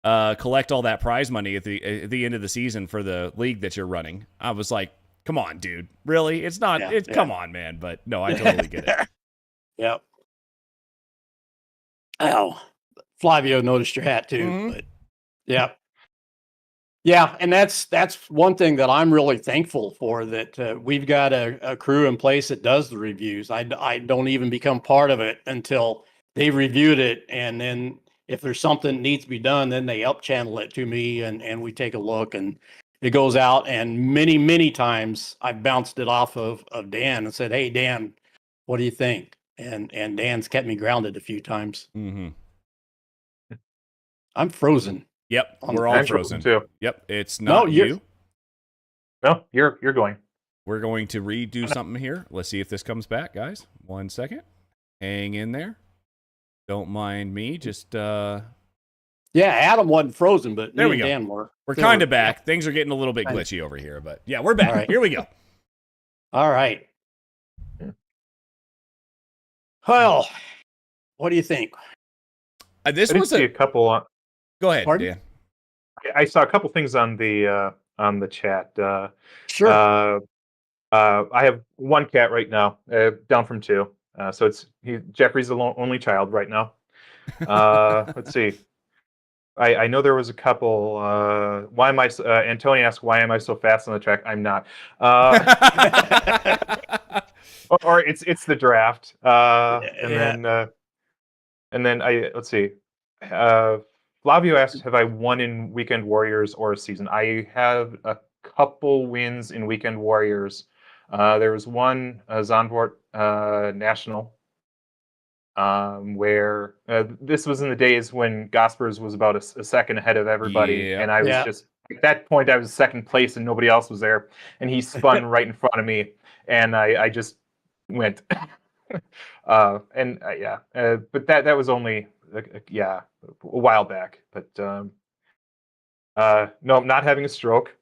collect all that prize money at the end of the season for the league that you're running. I was like, come on, dude, really? It's not. Come on, man. But no, I totally get it. Yep. Oh, Flavio noticed your hat too. Mhm. But yeah, and that's one thing that I'm really thankful for, that we've got a crew in place that does the reviews. I don't even become part of it until they've reviewed it, and then if there's something that needs to be done, then they up channel it to me, and we take a look, and it goes out. And many times I've bounced it off of Dan and said, hey, Dan, what do you think? And Dan's kept me grounded a few times. Mm-hmm. I'm frozen. Yep, we're all frozen too. Yep, it's not you. No, you're going. We're going to redo something here. Let's see if this comes back, guys. 1 second. Hang in there. Don't mind me. Just Adam wasn't frozen, but there me we go. and Dan were. We're kind of back. Things are getting a little bit glitchy over here, but yeah, we're back. All right. Here we go. All right. Well, what do you think? This I did was see a couple. Go ahead, Pardon? Dan. I saw a couple things on the chat. Sure. I have one cat right now, down from two. So Jeffrey's the only child right now. Let's see. I know there was a couple. Why am I? Antonio asked, "Why am I so fast on the track?" I'm not. Or it's the draft. And then let's see. Flavio asked, "Have I won in Weekend Warriors or a season?" I have a couple wins in Weekend Warriors. There was one Zandvoort National, where this was in the days when Gospers was about a second ahead of everybody, and I was just at that point I was second place and nobody else was there, and he spun right in front of me, and I just went. But that was only a while back. But no, I'm not having a stroke.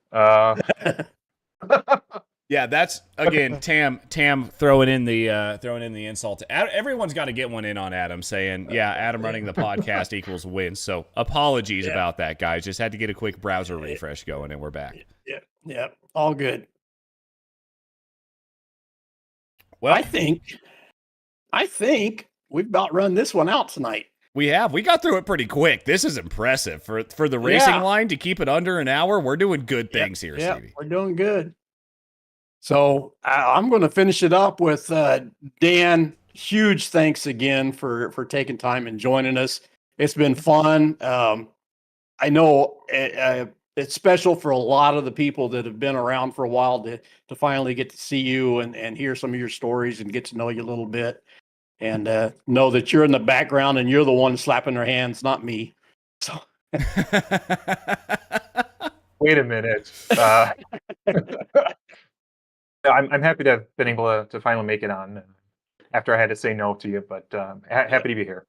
Yeah, that's again Tam throwing in the insult. Everyone's got to get one in on Adam, saying, "Yeah, Adam running the podcast equals win." So apologies about that, guys. Just had to get a quick browser refresh going, and we're back. Yeah, all good. Well, I think we've about run this one out tonight. We got through it pretty quick. This is impressive for the racing line to keep it under an hour. We're doing good things here, Stevie. We're doing good. So I'm going to finish it up with Dan. Huge thanks again for taking time and joining us. It's been fun. I know it's special for a lot of the people that have been around for a while to finally get to see you and hear some of your stories and get to know you a little bit, and know that you're in the background and you're the one slapping their hands, not me. So wait a minute. I'm happy to have been able to finally make it on after I had to say no to you, but happy to be here.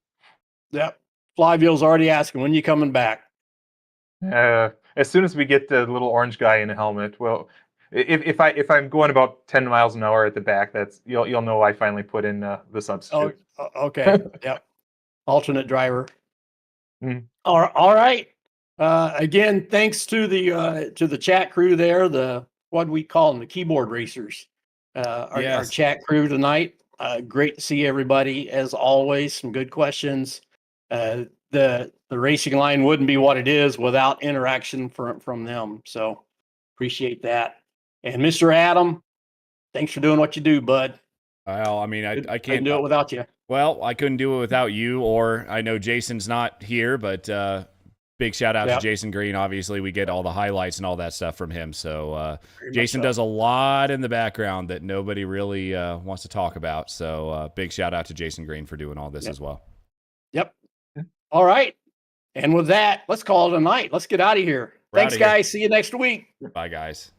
Yep. Flavio's already asking, when you coming back? As soon as we get the little orange guy in a helmet. Well, if I'm going about 10 miles an hour at the back, that's you'll know I finally put in the substitute. Oh, okay. Yep. Alternate driver. Mm. All right. Again, thanks to the chat crew there, what we call them, the keyboard racers, our chat crew tonight. Great to see everybody as always. Some good questions. The racing line wouldn't be what it is without interaction from them. So appreciate that. And Mr. Adam, thanks for doing what you do, bud. Well, I mean, I can't do it without you. Well, I couldn't do it without you, or I know Jason's not here, but big shout out to Jason Green. Obviously, we get all the highlights and all that stuff from him. So Jason does a lot in the background that nobody really wants to talk about. So big shout out to Jason Green for doing all this as well. Yep. All right. And with that, let's call it a night. Let's get out of here. Thanks, guys. See you next week. Bye, guys.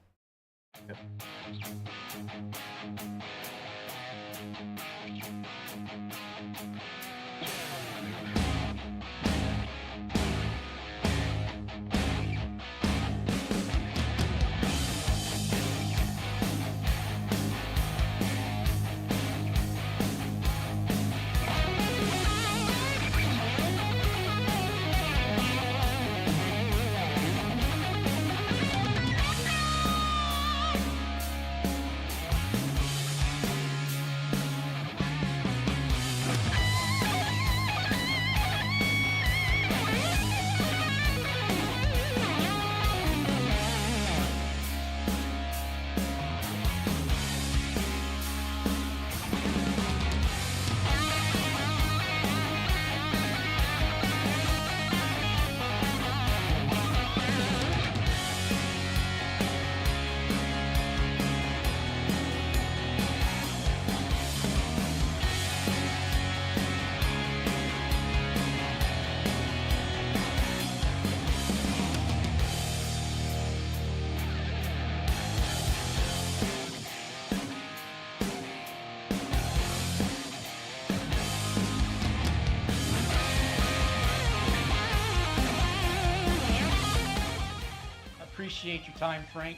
Appreciate your time, Frank.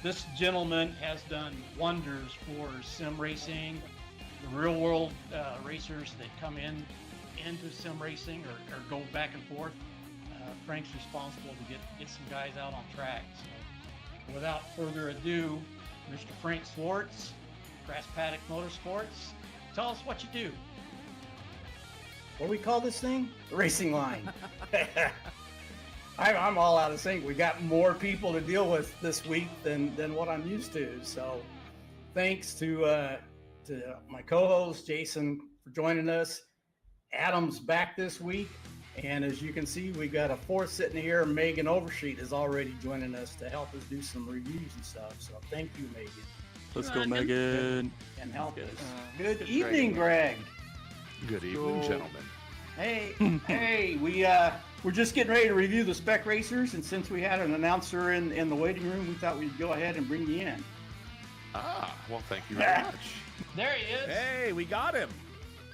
This gentleman has done wonders for sim racing, the real world racers that come into sim racing or go back and forth. Frank's responsible to get some guys out on track. So without further ado, Mr. Frank Swartz, Grass Paddock Motorsports, tell us what you do. What do we call this thing? The Racing Line. I'm all out of sync. We got more people to deal with this week than what I'm used to. So thanks to my co-host, Jason, for joining us. Adam's back this week. And as you can see, we got a fourth sitting here. Megan Oversheet is already joining us to help us do some reviews and stuff. So thank you, Megan. Let's go, Megan. And help us. Good evening, Greg. Good evening, gentlemen. Hey, we're just getting ready to review the spec racers, and since we had an announcer in the waiting room, we thought we'd go ahead and bring you in. Well, thank you very much. There he is. Hey, we got him.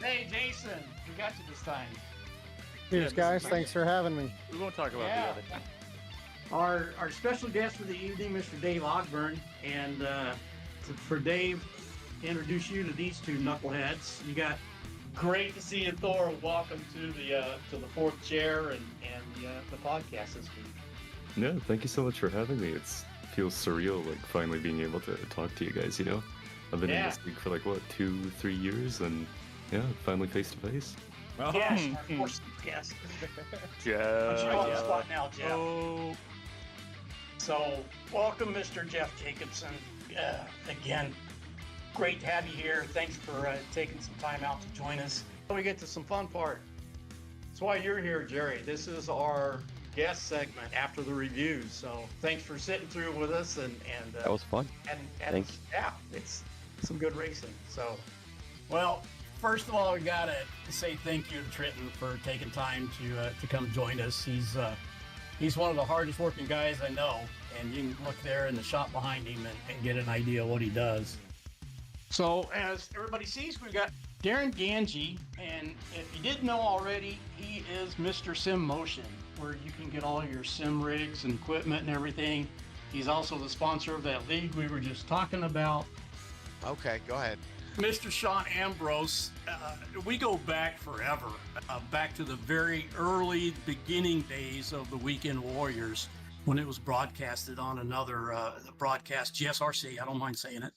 Hey, Jason, we got you this time. Cheers, guys. Thanks for having me. We won't talk about the other time. Our special guest for the evening, Mr. Dave Ogburn, and for Dave to introduce you to these two knuckleheads, you got. Great to see you, Thor. Welcome to the fourth chair and the podcast this week. No, thank you so much for having me. It feels surreal, like finally being able to talk to you guys. You know, I've been in this league for like what 2-3 years, and yeah, finally face to face. Yes, of course, yes. Jeff. You're on the spot now, Jeff. Oh. So, welcome, Mr. Jeff Jacobson. Again. Great to have you here. Thanks for taking some time out to join us. We get to some fun part. That's why you're here, Jerry. This is our guest segment after the reviews. So thanks for sitting through with us. And that was fun. And thanks. Yeah, it's some good racing. So, well, first of all, we gotta say thank you to Trenton for taking time to come join us. He's one of the hardest working guys I know, and you can look there in the shop behind him and get an idea of what he does. So as everybody sees, we've got Darren Ganji, and if you didn't know already, he is Mr. Sim Motion, where you can get all your sim rigs and equipment and everything. He's also the sponsor of that league we were just talking about. Okay, go ahead. Mr. Sean Ambrose, we go back forever, back to the very early beginning days of the Weekend Warriors, when it was broadcasted on another broadcast, GSRC, I don't mind saying it.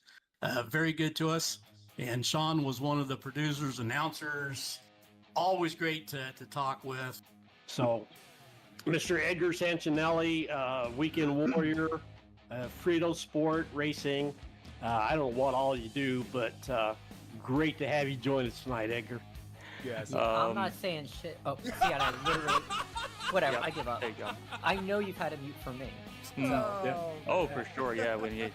Very good to us. And Sean was one of the producers, announcers, always great to talk with. So, Mr. Edgar Sancinelli, Weekend Warrior, Frito Sport Racing. I don't know what all you do, but great to have you join us tonight, Edgar. Yes. I'm not saying shit. Oh, see, I literally. Whatever, I give up. There you go. I know you've had a mute for me. Oh, for sure. Yeah, when you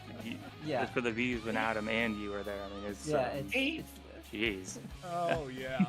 just for the views when Adam and you were there. I mean, it's it's jeez. Oh yeah.